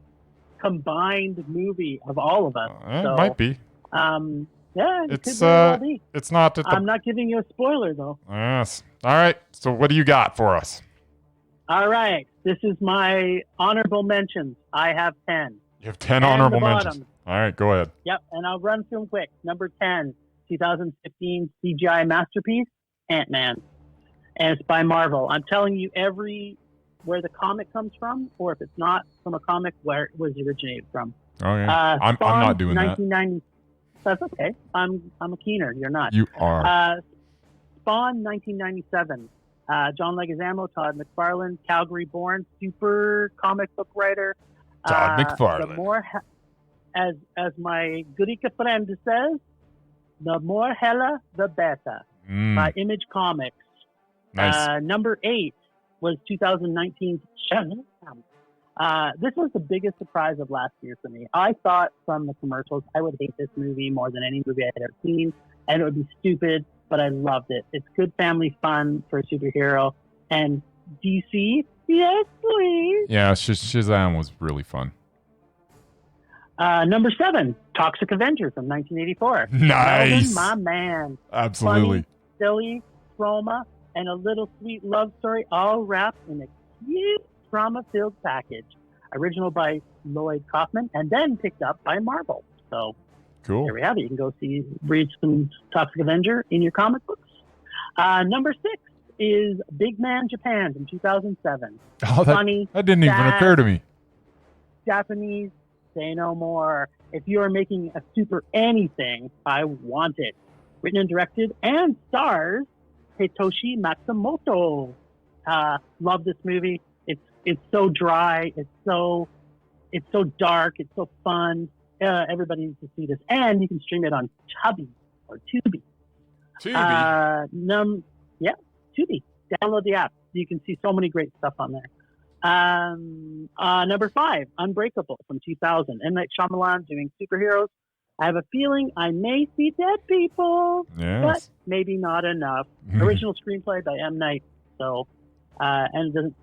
combined movie of all of us. It might be. Yeah, it could very well be. It's not. I'm not giving you a spoiler though. Yes. All right. So what do you got for us? All right. This is my honorable mentions. I have 10. You have 10 honorable mentions. All right, go ahead. Yep, and I'll run through them quick. Number 10, 2015 CGI masterpiece, Ant-Man. And it's by Marvel. I'm telling you where the comic comes from, or if it's not from a comic, where it was originated from. Oh, yeah. I'm not doing that. That's okay. I'm a keener. You're not. You are. Spawn, 1997. John Leguizamo, Todd McFarlane, Calgary-born, super comic book writer. Todd McFarlane. The more, as my goodie friend says, the more hella, the better. By Image Comics. Nice. Number 8 was 2019's Shazam. This was the biggest surprise of last year for me. I thought from the commercials I would hate this movie more than any movie I had ever seen, and it would be stupid, but I loved it. It's good family fun for a superhero. And DC, yes, please. Yeah, Shazam was really fun. Number 7, Toxic Avenger from 1984. Nice. Melvin, my man. Absolutely. Funny, silly, trauma, and a little sweet love story all wrapped in a cute trauma-filled package. Original by Lloyd Kaufman and then picked up by Marvel. So cool. There we have it. You can go read some Toxic Avenger in your comic books. Number 6 is Big Man Japan from 2007. Oh, Funny, that didn't even occur to me. Japanese, say no more. If you are making a super anything, I want it. Written and directed and stars Hitoshi Matsumoto. Love this movie. It's so dry. It's so dark. It's so fun. Everybody needs to see this, and you can stream it on Tubi or Tubi. Tubi. Tubi. Download the app. You can see so many great stuff on there. Number 5, Unbreakable from 2000. M. Night Shyamalan doing superheroes. I have a feeling I may see dead people, but maybe not enough. Original screenplay by M. Night. So, and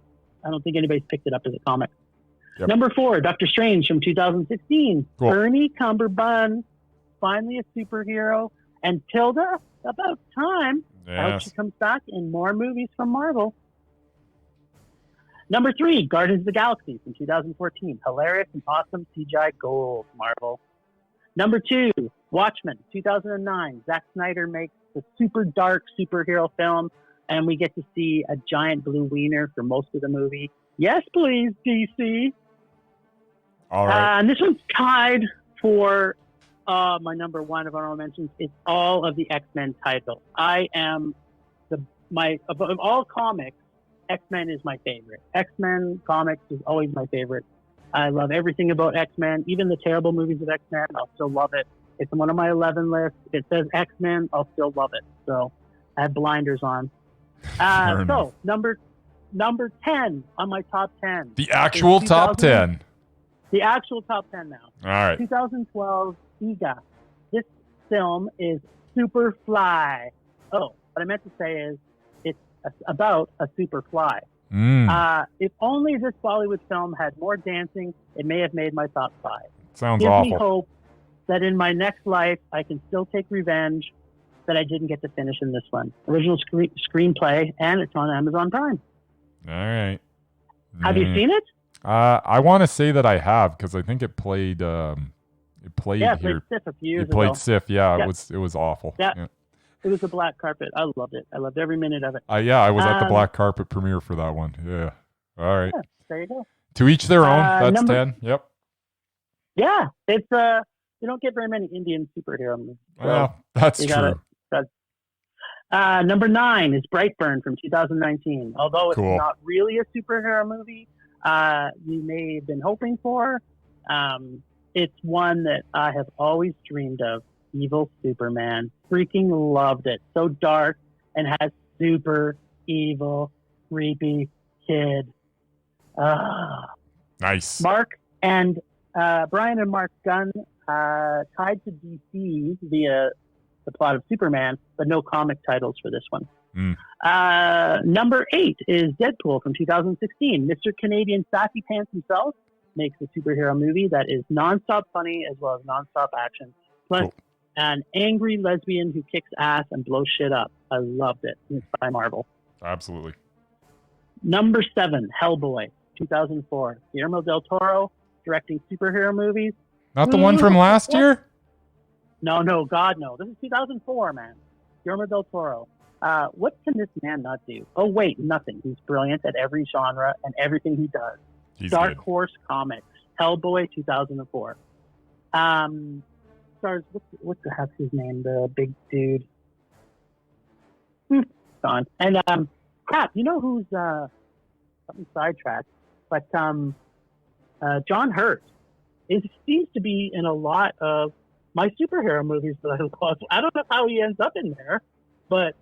I don't think anybody's picked it up as a comic. Yep. Number 4, Doctor Strange from 2016. Cool. Bernie Cumberbund, finally a superhero. And Tilda, about time. Yes. I hope she comes back in more movies from Marvel. Number 3, Guardians of the Galaxy from 2014. Hilarious and awesome CGI gold, Marvel. Number 2, Watchmen, 2009. Zack Snyder makes the super dark superhero film, and we get to see a giant blue wiener for most of the movie. Yes, please, DC. All right. And this one's tied for my number 1 of honorable mentions. It's all of the X-Men titles. I am of all comics, X-Men is my favorite. X-Men comics is always my favorite. I love everything about X-Men, even the terrible movies of X-Men. I'll still love it. It's on one of my 11 lists. If it says X-Men, I'll still love it. So I have blinders on. So number 10 on my top 10. The actual top 10. The actual top 10 now. All right. 2012 Ega. This film is super fly. Oh, what I meant to say is it's about a super fly. If only this Bollywood film had more dancing, it may have made my top 5. Sounds Gives awful. me hope that in my next life, I can still take revenge that I didn't get to finish in this one. Original screenplay, and it's on Amazon Prime. All right. Have you seen it? I want to say that I have because I think it played. It played here. Played Sif a few years ago. It played ago. Sif. Yeah, yep. It was awful. Yeah. It was a black carpet. I loved it. I loved every minute of it. I was at the black carpet premiere for that one. Yeah. All right. Yeah, there you go. To each their own. That's 10. Yep. Yeah, it's you don't get very many Indian superhero movies. So well, that's true. Number 9 is Brightburn from 2019. Although it's not really a superhero movie, you may have been hoping for. It's one that I have always dreamed of. Evil Superman. Freaking loved it. So dark and has super evil, creepy kid. Nice. Mark and Brian and Mark Gunn tied to DC via the plot of Superman, but no comic titles for this one. Number 8 is Deadpool from 2016. Mr. Canadian Sassy Pants himself makes a superhero movie that is nonstop funny as well as nonstop action. Plus, an angry lesbian who kicks ass and blows shit up. I loved it. It's by Marvel. Absolutely. Number 7, Hellboy, 2004. Guillermo del Toro directing superhero movies. Not the one from last year? No, God, no. This is 2004, man. Guillermo del Toro. What can this man not do? Oh, wait, nothing. He's brilliant at every genre and everything he does. Dark Horse Comics, Hellboy, 2004. Stars, what the heck's his name? The big dude. Gone. And, crap, you know who's, something sidetracked, but, John Hurt seems to be in a lot of my superhero movies that I love. I don't know how he ends up in there, but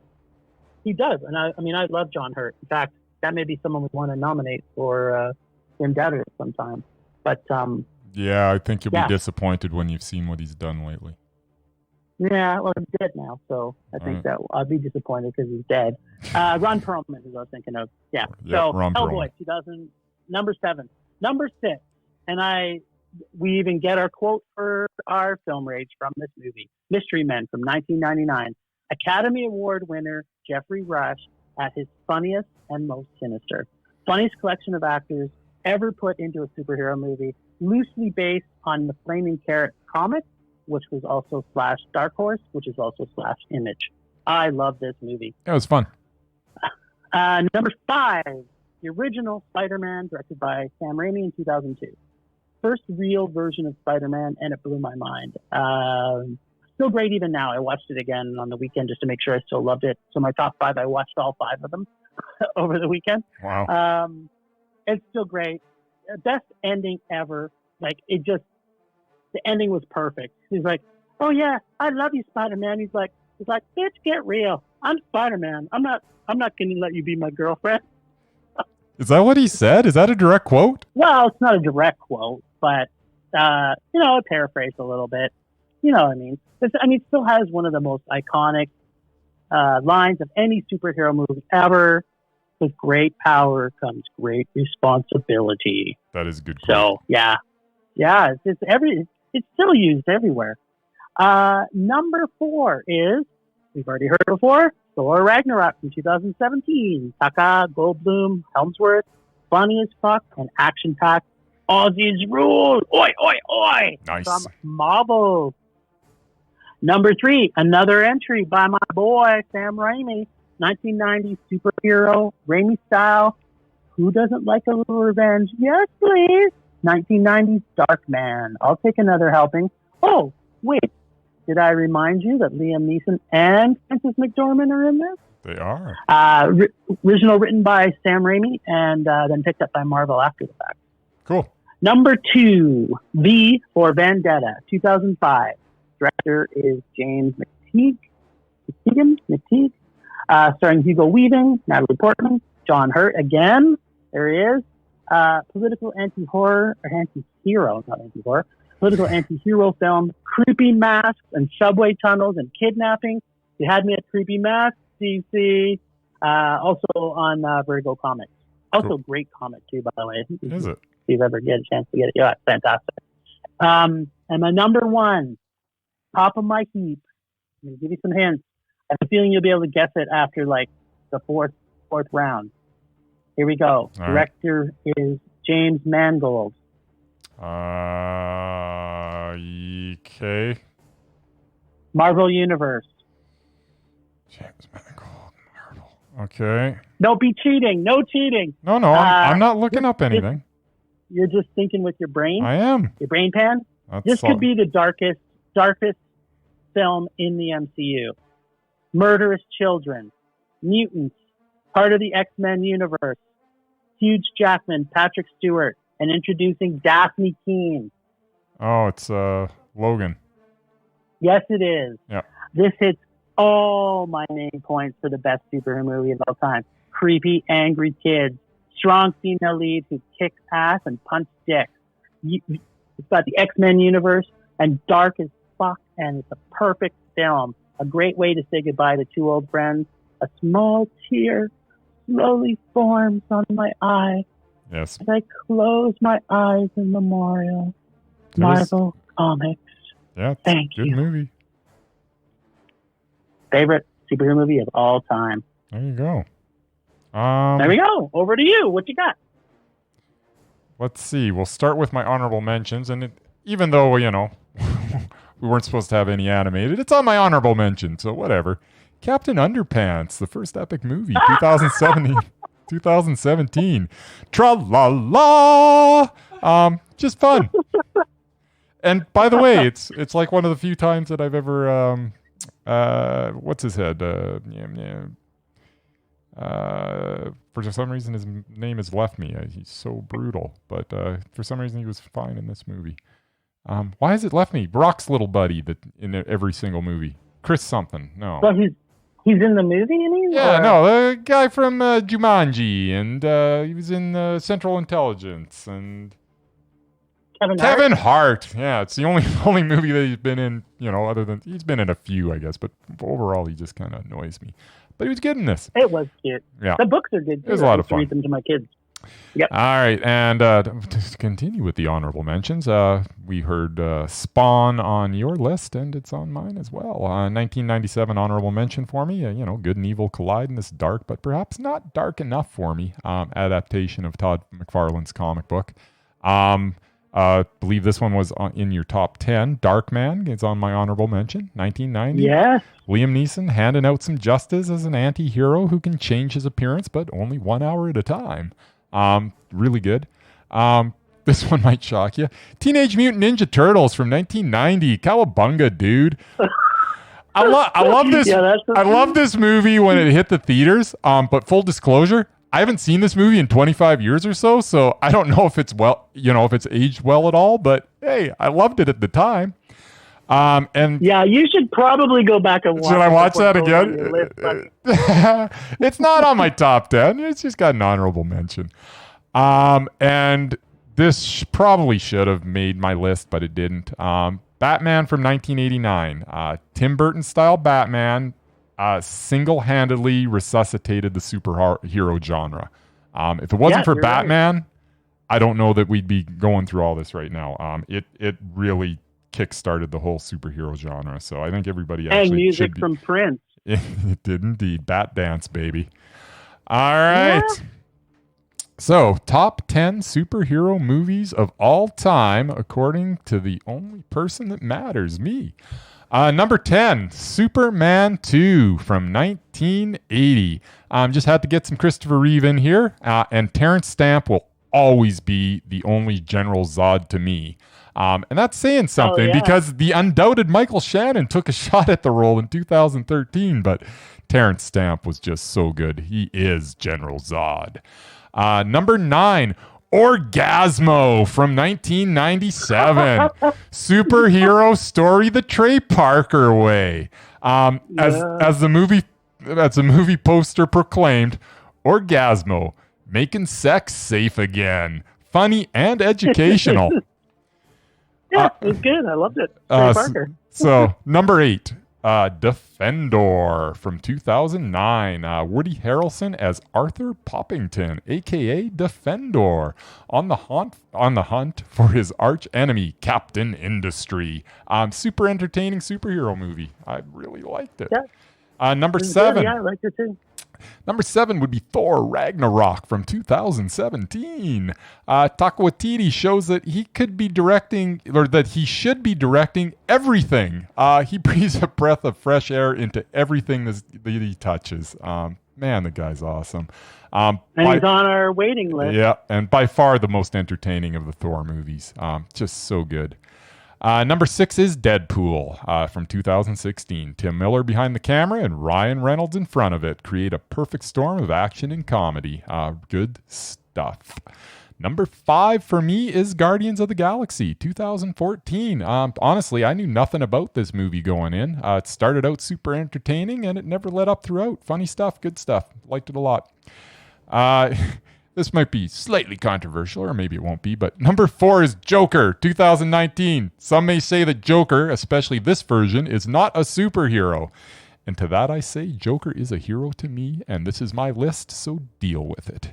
he does. And I love John Hurt. In fact, that may be someone we want to nominate for Undoubted sometime. But yeah, I think you'll be disappointed when you've seen what he's done lately. Yeah, well, he's dead now, so I think that I'll be disappointed because he's dead. Ron Perlman is what I was thinking of. Yeah. So Ron Hellboy, 2000, number 7, number 6, and we even get our quote for our film rage from this movie, Mystery Men from 1999. Academy Award winner Jeffrey Rush at his funniest and most sinister. Funniest collection of actors ever put into a superhero movie, loosely based on the Flaming Carrot comic, which was also / Dark Horse, which is also / Image. I love this movie. It was fun. Number 5, the original Spider-Man, directed by Sam Raimi in 2002. First real version of Spider-Man, and it blew my mind. Still great even now. I watched it again on the weekend just to make sure I still loved it. So my top 5, I watched all 5 of them over the weekend. Wow. It's still great. Best ending ever. Like, the ending was perfect. He's like, "Oh yeah, I love you, Spider-Man." He's like, "Bitch, get real. I'm Spider-Man. I'm not going to let you be my girlfriend." Is that what he said? Is that a direct quote? Well, it's not a direct quote, but I paraphrased a little bit. You know what I mean? It still has one of the most iconic lines of any superhero movie ever. With great power comes great responsibility. That is a good quote. So yeah, it's still used everywhere. Number 4 is, we've already heard it before, Thor Ragnarok from 2017. Taka, Goldblum, Helmsworth, funny as fuck and action-packed. Aussies rule! Oi, oi, oi! Nice. From Marvel. Number 3, another entry by my boy, Sam Raimi. 1990s superhero, Raimi style. Who doesn't like a little revenge? Yes, please. 1990s Darkman. I'll take another helping. Oh, wait. Did I remind you that Liam Neeson and Frances McDormand are in this? They are. Original written by Sam Raimi and then picked up by Marvel after the fact. Cool. Number 2, V for Vendetta, 2005. Director is James McTeague. Starring Hugo Weaving, Natalie Portman, John Hurt again. There he is. Political anti-horror, or anti-hero, not anti-horror. Political anti-hero film, creepy masks and subway tunnels and kidnapping. You had me at creepy masks, DC. Also on Vertigo Comics. Also cool. Great comic too, by the way. Is it? If you ever get a chance to get it. Yeah, it's fantastic. And my number 1, top of my heap. I'm going to give you some hints. I have a feeling you'll be able to guess it after like the fourth round. Here we go. All Director is James Mangold. Okay. Marvel Universe. James Mangold, Marvel. Okay. Don't be cheating. No cheating. No, I'm not looking up anything. You're just thinking with your brain. I am. Your brain pan. This could be the darkest film in the MCU. Murderous Children, Mutants, part of the X-Men universe, Hugh Jackman, Patrick Stewart, and introducing Daphne Keane. Oh, it's Logan. Yes, it is. Yeah. This hits all my main points for the best superhero movie of all time. Creepy, angry kids, strong female lead who kicks ass and punch dicks. It's about the X-Men universe and dark as fuck, and it's a perfect film. A great way to say goodbye to two old friends. A small tear slowly forms on my eye Yes. as I close my eyes in memorial. Marvel Comics. Yeah, Thank good you. movie. Favorite superhero movie of all time. There you go. There we go. Over to you. What you got? Let's see. We'll start with my honorable mentions, and even though we weren't supposed to have any animated, it's on my honorable mention, so whatever. Captain Underpants, the first epic movie, 2017. Tra-la-la! Just fun. And by the way, it's like one of the few times that I've ever what's his head? For some reason, his name has left me. He's so brutal, but for some reason, he was fine in this movie. Why has it left me? Brock's little buddy that in every single movie. Chris something. No. Well, he's in the movie, you mean? Yeah, no, the guy from Jumanji, and he was in Central Intelligence, and Kevin Hart. Yeah, it's the only movie that he's been in, other than he's been in a few, I guess, but overall he just kind of annoys me. But he was good in this. It was cute. Yeah. The books are good too. It was a lot of fun. I read them to my kids. Yep. All right, and to continue with the honorable mentions, we heard Spawn on your list, and it's on mine as well. 1997 honorable mention for me. Good and evil collide in this dark, but perhaps not dark enough for me, adaptation of Todd McFarlane's comic book. Believe this one was in your top 10. Darkman is on my honorable mention. 1990. Yeah. Liam Neeson handing out some justice as an anti-hero who can change his appearance, but only 1 hour at a time. Really good. This one might shock you. Teenage Mutant Ninja Turtles from 1990. Cowabunga, dude. I love this. Yeah, I love this movie when it hit the theaters. But full disclosure, I haven't seen this movie in 25 years or so I don't know if it's if it's aged well at all. But hey, I loved it at the time. And yeah, you should probably go back and watch. Should I watch that again? It's not on my top 10. It's just got an honorable mention. And this probably should have made my list, but it didn't. Batman from 1989. Tim Burton style Batman single-handedly resuscitated the superhero genre. If it wasn't for Batman, right, I don't know that we'd be going through all this right now. It really kick-started the whole superhero genre, so I think everybody actually and music should be. From Prince. It did indeed. Bat Dance, baby. All right. Yeah. So, top 10 superhero movies of all time, according to the only person that matters, me. Number 10, Superman 2 from 1980. Just had to get some Christopher Reeve in here, and Terrence Stamp will always be the only General Zod to me. And that's saying something because the undoubted Michael Shannon took a shot at the role in 2013, but Terrence Stamp was just so good. He is General Zod. Number 9, Orgasmo from 1997. Superhero story the Trey Parker way. As the movie poster proclaimed, Orgasmo, making sex safe again. Funny and educational. Yeah, it was good. I loved it. Trey Parker. So, number 8, Defendor from 2009. Woody Harrelson as Arthur Poppington, a.k.a. Defendor, on the hunt for his arch enemy, Captain Industry. Super entertaining superhero movie. I really liked it. Yeah. Number 7. Yeah, I liked it too. Number 7 would be Thor Ragnarok from 2017. Taika Waititi shows that he could be directing, or that he should be directing everything. He breathes a breath of fresh air into everything that he touches. Man, the guy's awesome. And he's on our waiting list. Yeah, and by far the most entertaining of the Thor movies. Just so good. Number 6 is Deadpool from 2016. Tim Miller behind the camera and Ryan Reynolds in front of it create a perfect storm of action and comedy. Good stuff. Number 5 for me is Guardians of the Galaxy 2014. Honestly, I knew nothing about this movie going in. It started out super entertaining and it never let up throughout. Funny stuff, good stuff. Liked it a lot. This might be slightly controversial, or maybe it won't be, but number 4 is Joker, 2019. Some may say that Joker, especially this version, is not a superhero. And to that I say, Joker is a hero to me, and this is my list, so deal with it.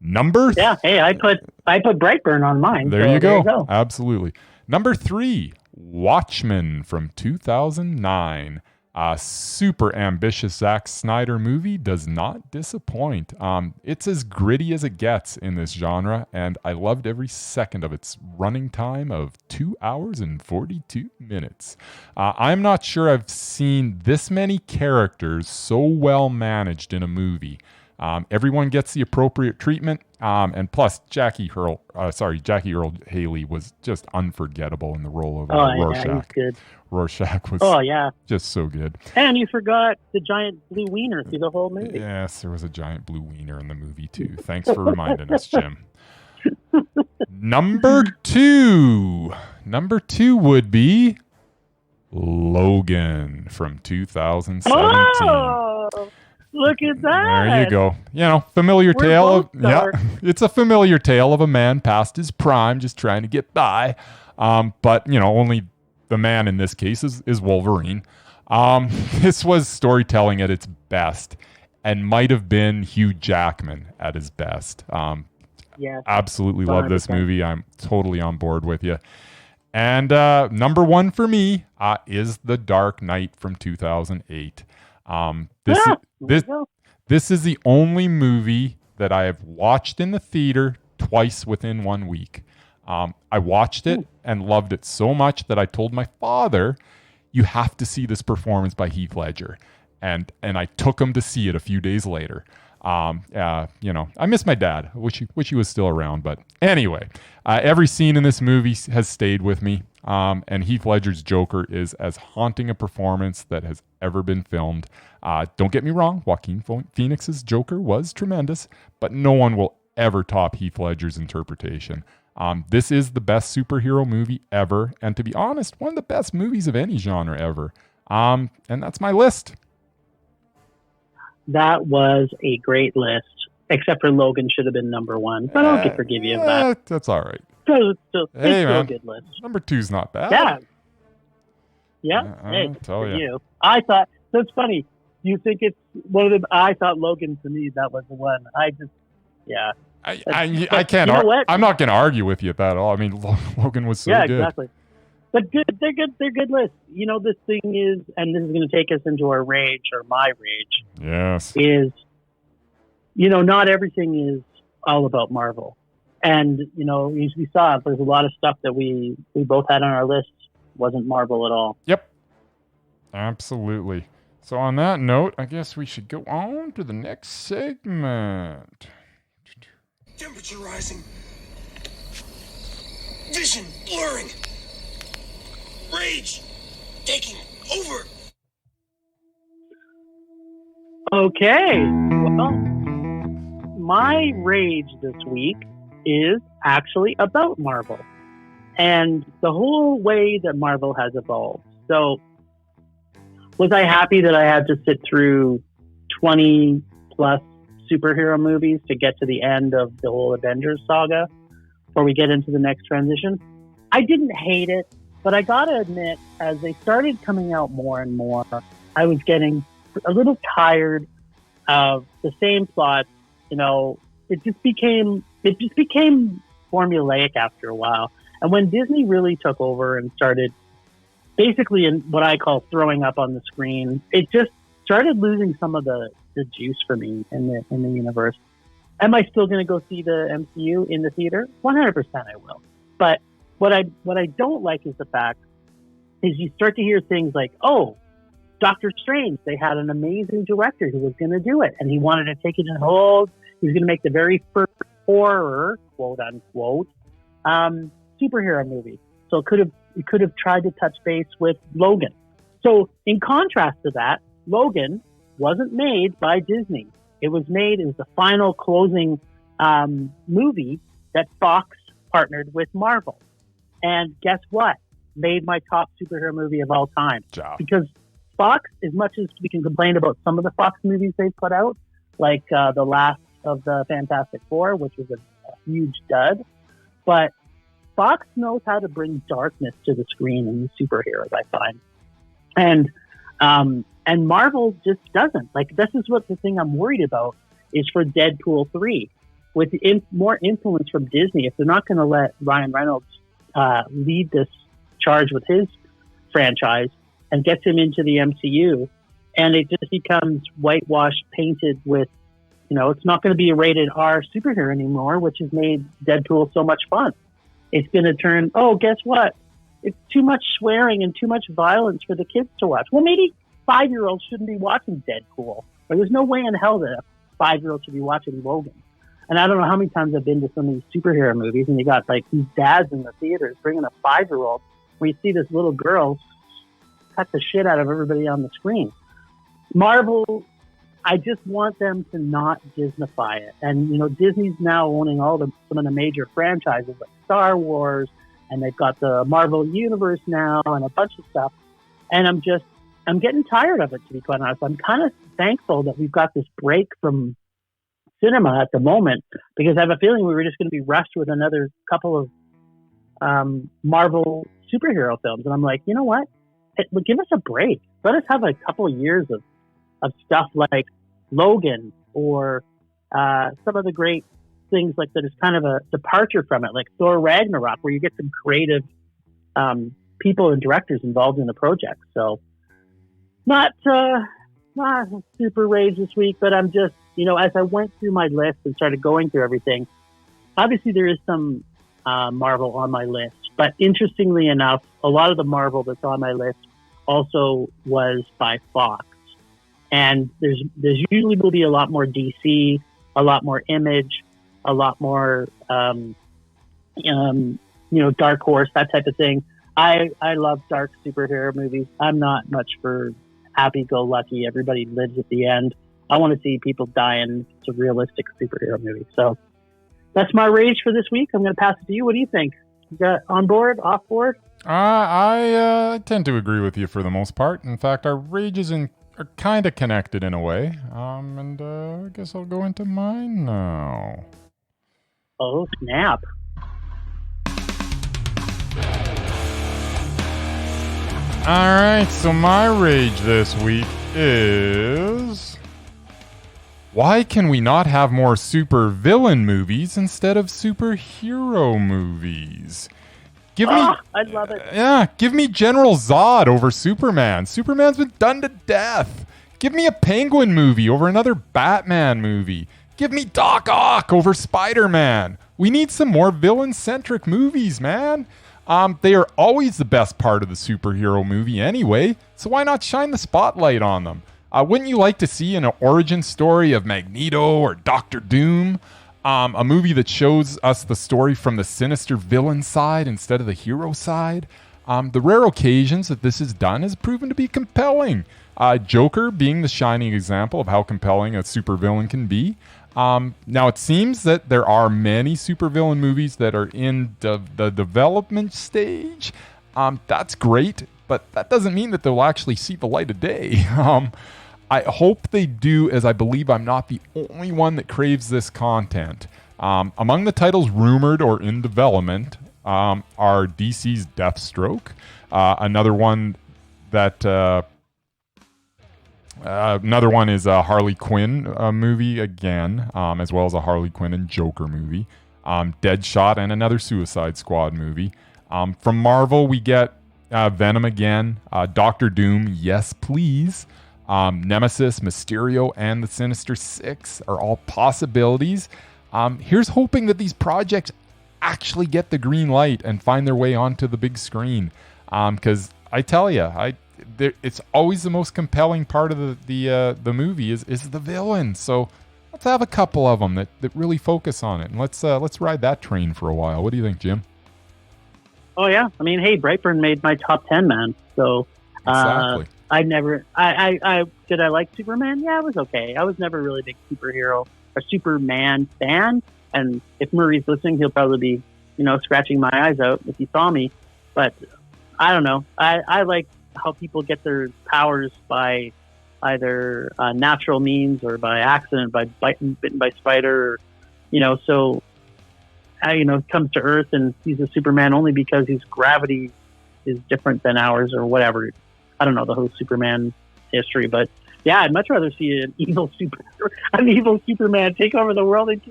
Hey, I put Brightburn on mine. There you go. Absolutely. Number 3, Watchmen from 2009. A super ambitious Zack Snyder movie, does not disappoint. It's as gritty as it gets in this genre, and I loved every second of its running time of 2 hours and 42 minutes. I'm not sure I've seen this many characters so well managed in a movie. Everyone gets the appropriate treatment, and plus Jackie Earl Haley was just unforgettable in the role of Rorschach. Yeah, he's good. Rorschach was just so good. And you forgot the giant blue wiener through the whole movie. Yes, there was a giant blue wiener in the movie too. Thanks for reminding us, Jim. Number two would be Logan from 2017. Oh, look at that. There you go. Familiar tale it's a familiar tale of a man past his prime just trying to get by. But only the man in this case is Wolverine. This was storytelling at its best and might have been Hugh Jackman at his best. Absolutely 100%. Love this movie. I'm totally on board with you. And number 1 for me is The Dark Knight from 2008. This is the only movie that I have watched in the theater twice within 1 week. I watched it and loved it so much that I told my father, you have to see this performance by Heath Ledger. And I took him to see it a few days later. I miss my dad. I wish he was still around. But anyway, every scene in this movie has stayed with me. And Heath Ledger's Joker is as haunting a performance that has ever been filmed. Don't get me wrong, Joaquin Phoenix's Joker was tremendous, but no one will ever top Heath Ledger's interpretation. This is the best superhero movie ever, and to be honest, one of the best movies of any genre ever. And that's my list. That was a great list, except for Logan should have been number 1, but I can forgive you of that. That's all right. It's still a good list. Number 2's not bad. Yeah. Hey, for you. I thought, so it's funny. You think it's one of the, I thought Logan, to me, that was the one. I can't. I'm not going to argue with you at that at all. I mean, Logan was so good. Yeah, exactly. But good. They're good lists. This thing is, and this is going to take us into our rage or my rage. Yes. Is, not everything is all about Marvel, and we saw there's a lot of stuff that we both had on our list wasn't Marvel at all. Yep. Absolutely. So on that note, I guess we should go on to the next segment. Temperature rising. Vision blurring. Rage taking over. Okay. Well, my rage this week is actually about Marvel and the whole way that Marvel has evolved. So, was I happy that I had to sit through 20 plus superhero movies to get to the end of the whole Avengers saga before we get into the next transition? I didn't hate it, but I gotta admit, as they started coming out more and more, I was getting a little tired of the same plot. It just became formulaic after a while. And when Disney really took over and started basically in what I call throwing up on the screen, it just started losing some of the juice for me in the universe. Am I still going to go see the MCU in the theater? 100% I will. But what I don't like is the fact is you start to hear things like, oh, Doctor Strange, they had an amazing director who was going to do it, and he wanted to take it in hold. He was going to make the very first horror, quote unquote, superhero movie. So it could have tried to touch base with Logan. So in contrast to that, Logan wasn't made by Disney. It was the final closing movie that Fox partnered with Marvel. And guess what? Made my top superhero movie of all time. Because Fox, as much as we can complain about some of the Fox movies they've put out, like the last of the Fantastic Four, which was a huge dud. But Fox knows how to bring darkness to the screen in the superheroes, I find. And Marvel just doesn't. Like, this is what the thing I'm worried about is for Deadpool 3. With more influence from Disney, if they're not going to let Ryan Reynolds lead this charge with his franchise and gets him into the MCU, and it just becomes whitewashed, painted with, it's not going to be a rated R superhero anymore, which has made Deadpool so much fun. It's going to turn, guess what? It's too much swearing and too much violence for the kids to watch. Well, maybe 5-year-olds shouldn't be watching Deadpool. But there's no way in hell that a 5-year-old should be watching Logan. And I don't know how many times I've been to some of these superhero movies, and you got like these dads in the theaters bringing a 5-year-old, where you see this little girl cut the shit out of everybody on the screen. Marvel, I just want them to not Disneyfy it. And Disney's now owning some of the major franchises like Star Wars, and they've got the Marvel Universe now and a bunch of stuff. And I'm getting tired of it, to be quite honest. I'm kind of thankful that we've got this break from cinema at the moment, because I have a feeling we were just going to be rushed with another couple of Marvel superhero films. And I'm like, you know what? Give us a break. Let us have a couple of years of stuff like Logan or some of the great things like that is kind of a departure from it, like Thor Ragnarok, where you get some creative people and directors involved in the project. So not super rage this week, but I'm just, as I went through my list and started going through everything, obviously there is some Marvel on my list, but interestingly enough, a lot of the Marvel that's on my list also was by Fox. And there's usually will be a lot more DC, a lot more Image, a lot more, Dark Horse, that type of thing. I love dark superhero movies. I'm not much for happy-go-lucky, everybody lives at the end. I want to see people dying. It's a realistic superhero movie. So that's my rage for this week. I'm going to pass it to you. What do you think? You got on board, off board? I tend to agree with you for the most part. In fact, our rages are kind of connected in a way. And I guess I'll go into mine now. Oh, snap. All right, so my rage this week is... why can we not have more supervillain movies instead of superhero movies? I love it. Yeah, give me General Zod over Superman. Superman's been done to death. Give me a Penguin movie over another Batman movie. Give me Doc Ock over Spider-Man. We need some more villain-centric movies, man. They are always the best part of the superhero movie anyway, so why not shine the spotlight on them? Wouldn't you like to see an origin story of Magneto or Doctor Doom? A movie that shows us the story from the sinister villain side instead of the hero side? The rare occasions that this is done has proven to be compelling. Joker being the shining example of how compelling a supervillain can be. Now, it seems that there are many supervillain movies that are in the development stage. That's great, but that doesn't mean that they'll actually see the light of day. I hope they do, as I believe I'm not the only one that craves this content. Among the titles rumored or in development are DC's Deathstroke, another one is a Harley Quinn movie again, as well as a Harley Quinn and Joker movie, Deadshot, and another Suicide Squad movie. From Marvel, we get Venom again, Doctor Doom, yes please. Nemesis, Mysterio, and the Sinister Six are all possibilities. Here's hoping that these projects actually get the green light and find their way onto the big screen. Because I tell you, it's always the most compelling part of the movie is the villain. So let's have a couple of them that really focus on it, and let's ride that train for a while. What do you think, Jim? Oh yeah, I mean, hey, Brightburn made my top 10, man. So exactly. I did I like Superman? Yeah, it was okay. I was never really a big superhero or Superman fan. And if Murray's listening, he'll probably be, scratching my eyes out if he saw me. But I don't know. I like how people get their powers by either natural means or by accident, by bitten by spider, or, so comes to Earth and he's a Superman only because his gravity is different than ours or whatever. I don't know the whole Superman history, but yeah, I'd much rather see an evil Superman take over the world and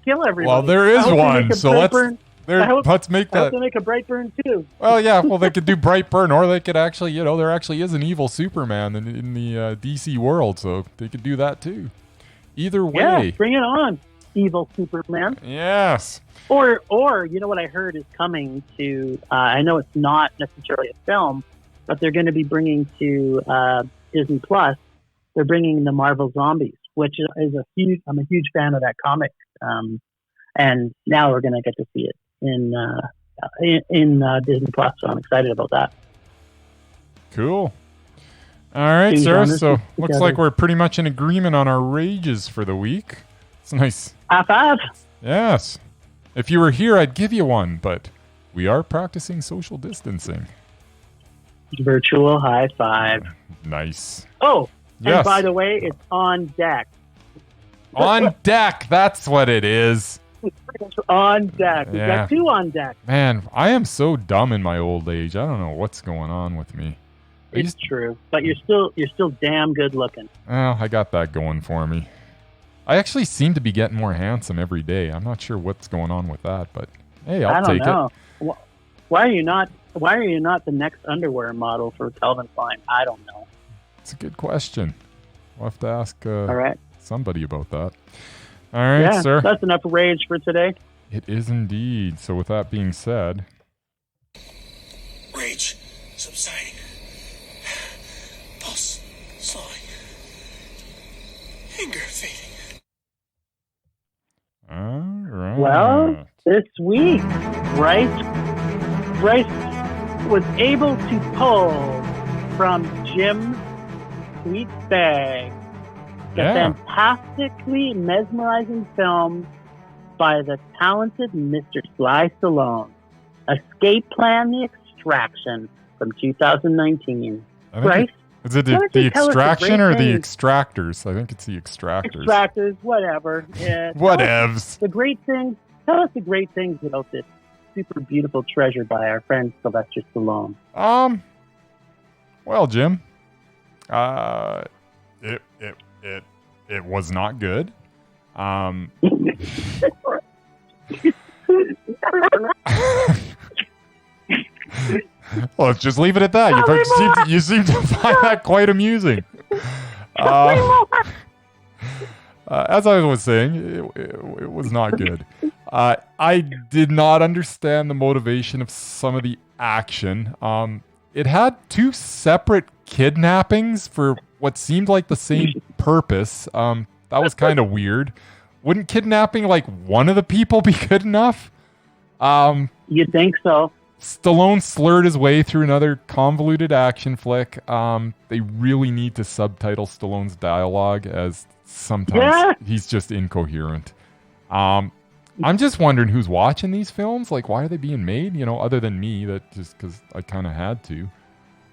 kill everybody. Well, there is one, so let's make that. I hope they make a Brightburn too. Well, yeah, they could do Brightburn, or they could actually, there actually is an evil Superman in the DC world, so they could do that too. Either way, yeah, bring it on, evil Superman. Yes. Or what I heard is coming to. I know it's not necessarily a film, but they're going to be bringing to Disney Plus. They're bringing the Marvel Zombies, which is I'm a huge fan of that comic, and now we're going to get to see it in Disney Plus. So I'm excited about that. Cool. All right, sir. So looks like we're pretty much in agreement on our rages for the week. It's nice. High five. Yes. If you were here, I'd give you one, but we are practicing social distancing. Virtual high five. Nice. Oh. Yes. And by the way, it's on deck. On deck, that's what it is. On deck. We've got two on deck. Man, I am so dumb in my old age. I don't know what's going on with me. It's true, but you're still damn good looking. Well, I got that going for me. I actually seem to be getting more handsome every day. I'm not sure what's going on with that, but hey, I'll take it. I don't know. Why are you not the next underwear model for Calvin Klein? I don't know. It's a good question. We'll have to ask all right. somebody about that. All right, sir. That's enough rage for today. It is indeed. So with that being said... Rage subsiding. Pulse slowing. Anger fading. All right. Well, this week, Bryce was able to pull from Jim's sweet bag the fantastically mesmerizing film by the talented Mr. Sly Stallone, Escape Plan: The Extraction from 2019. Bryce? Is it the Extraction or the Extractors? I think it's the Extractors. Extractors, whatever. Yeah, Whatevs. The great things. Tell us the great things about this super beautiful treasure by our friend Sylvester Stallone. Well, Jim, it was not good. Well, let's just leave it at that. You seem to find that quite amusing. As I was saying, it was not good. I did not understand the motivation of some of the action. It had two separate kidnappings for what seemed like the same purpose. That was kind of weird. Wouldn't kidnapping like one of the people be good enough? You'd think so. Stallone slurred his way through another convoluted action flick. They really need to subtitle Stallone's dialogue, as sometimes he's just incoherent. I'm just wondering who's watching these films. Like, why are they being made? Other than me, that just because I kind of had to.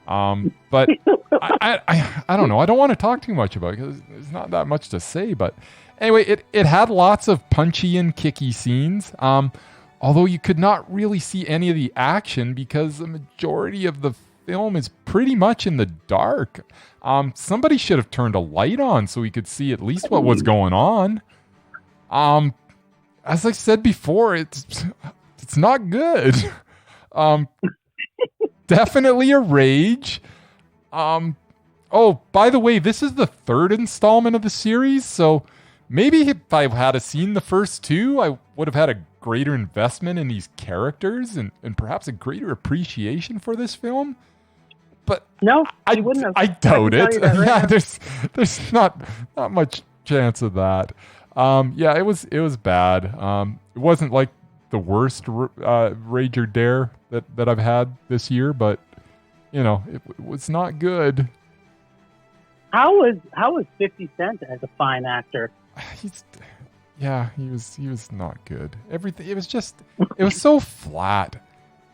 But I don't know. I don't want to talk too much about it because there's not that much to say. But anyway, it had lots of punchy and kicky scenes. Although you could not really see any of the action because the majority of the film is pretty much in the dark. Somebody should have turned a light on so we could see at least what was going on. As I said before, it's not good. Definitely a rage. Oh, by the way, this is the third installment of the series, so maybe if I had seen the first two, I would have had a greater investment in these characters and perhaps a greater appreciation for this film. But no, I wouldn't have. I doubt it. Right yeah, there's not much chance of that. Yeah, it was bad. It wasn't like the worst Rage or Dare that I've had this year, but it was not good. How was 50 Cent as a fine actor? He was not good. Everything, it was so flat.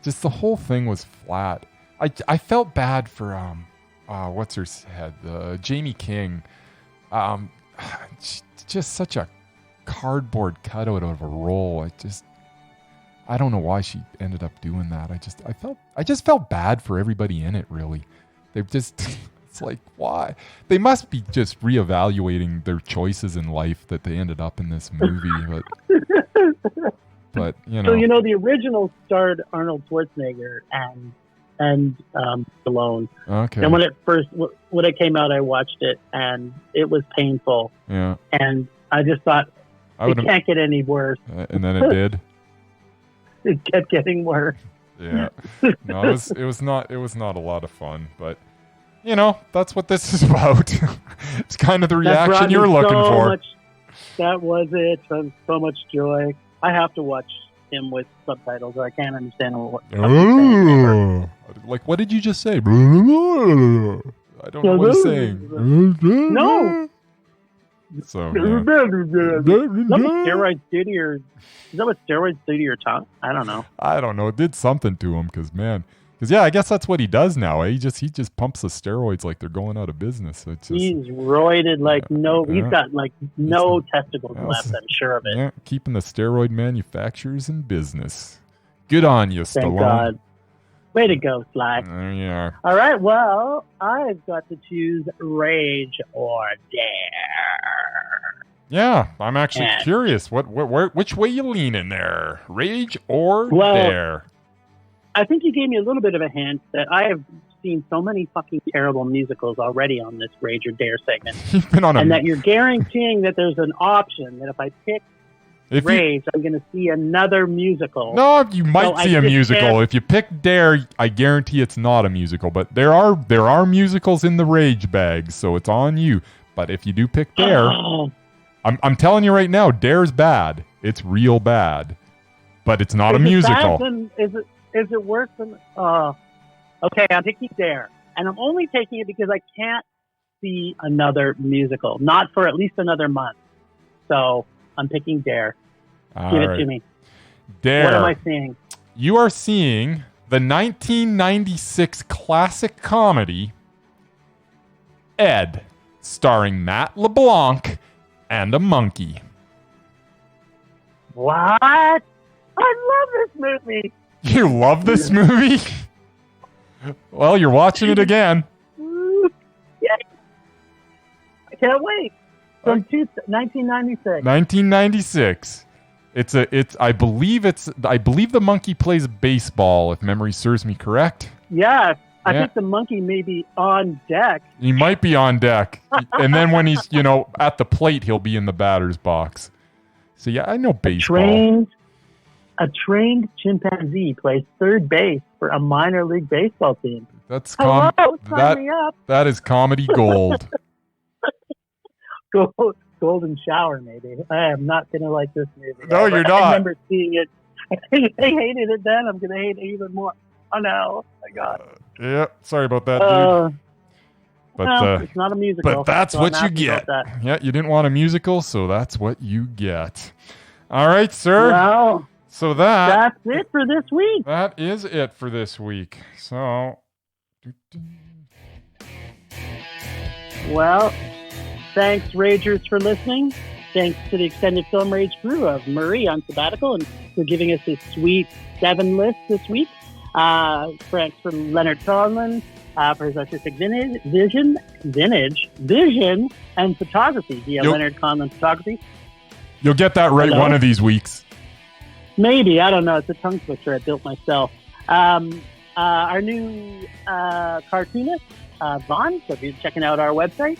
Just the whole thing was flat. I felt bad for what's her head? Jamie King. Just such a cardboard cutout of a role. I don't know why she ended up doing that. I just felt bad for everybody in it, really. It's like, why? They must be just reevaluating their choices in life that they ended up in this movie. But you know. So, the original starred Arnold Schwarzenegger and Stallone. Okay. And when it came out, I watched it, and it was painful. Yeah. And I just thought, it can't get any worse. And then it did. It kept getting worse. Yeah. No, it was not a lot of fun, but that's what this is about. It's kind of the reaction you were looking for. That was it. So much joy. I have to watch him with subtitles, or I can't understand what he's saying. Like, what did you just say? I don't know what he's saying. No. So, Is that what steroids do to your tongue? I don't know. It did something to him because I guess that's what he does now. Eh? He just pumps the steroids like they're going out of business. So he's roided he's got no testicles left. I'm sure of it. Yeah, keeping the steroid manufacturers in business. Good on you, Thank Stallone. God. Way to go, Sly. There you are. All right, well, I've got to choose rage or dare. Yeah, I'm actually curious. Which way you leaning there? Rage or dare? I think you gave me a little bit of a hint that I have seen so many fucking terrible musicals already on this Rage or Dare segment. And that you're guaranteeing that there's an option that if I pick Rage, I'm going to see another musical. No, you might see a musical. If you pick Dare, I guarantee it's not a musical. But there are musicals in the Rage bag, so it's on you. But if you do pick Dare, I'm telling you right now, Dare's bad. It's real bad. But it's not a musical. Is it worse than... okay, I'm picking Dare. And I'm only taking it because I can't see another musical. Not for at least another month. So I'm picking Dare. Give it to me. Dare. What am I seeing? You are seeing the 1996 classic comedy Ed, starring Matt LeBlanc and a monkey. What? I love this movie. You love this movie? Well, you're watching it again. Yeah. I can't wait. From 1996. 1996. I believe the monkey plays baseball, if memory serves me correct. Yes. I think the monkey may be on deck. He might be on deck. And then when he's, at the plate, he'll be in the batter's box. So yeah, I know baseball. A trained chimpanzee plays third base for a minor league baseball team. That's sign me up. That is comedy gold. Golden shower, maybe. I am not going to like this movie. No, you're not. I remember seeing it. I hated it then. I'm going to hate it even more. Oh, no. My God. Yeah, sorry about that, dude. But it's not a musical. But that's so what you get. Yeah, you didn't want a musical, so that's what you get. All right, sir. Well, so that's it for this week. That is it for this week. So, well, thanks, Ragers, for listening. Thanks to the extended film Rage crew of Murray on sabbatical and for giving us this sweet 7 list this week. Thanks for Leonard Conlon for his artistic vision, and photography via Leonard Conlon Photography. You'll get that right one of these weeks. Maybe. I don't know. It's a tongue twister I built myself. Our new cartoonist, Vaughn. So if you're checking out our website,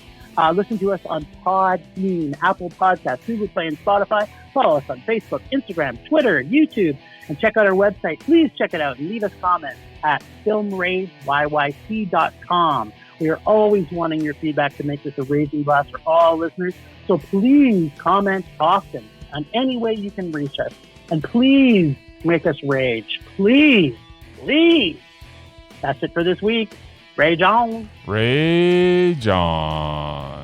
listen to us on Podbean, Apple Podcasts, Google Play, and Spotify. Follow us on Facebook, Instagram, Twitter, YouTube, and check out our website. Please check it out and leave us comments at filmrageyyc.com. We are always wanting your feedback to make this a raging blast for all listeners. So please comment often on any way you can reach us. And please make us rage. Please. Please. That's it for this week. Rage on. Rage on.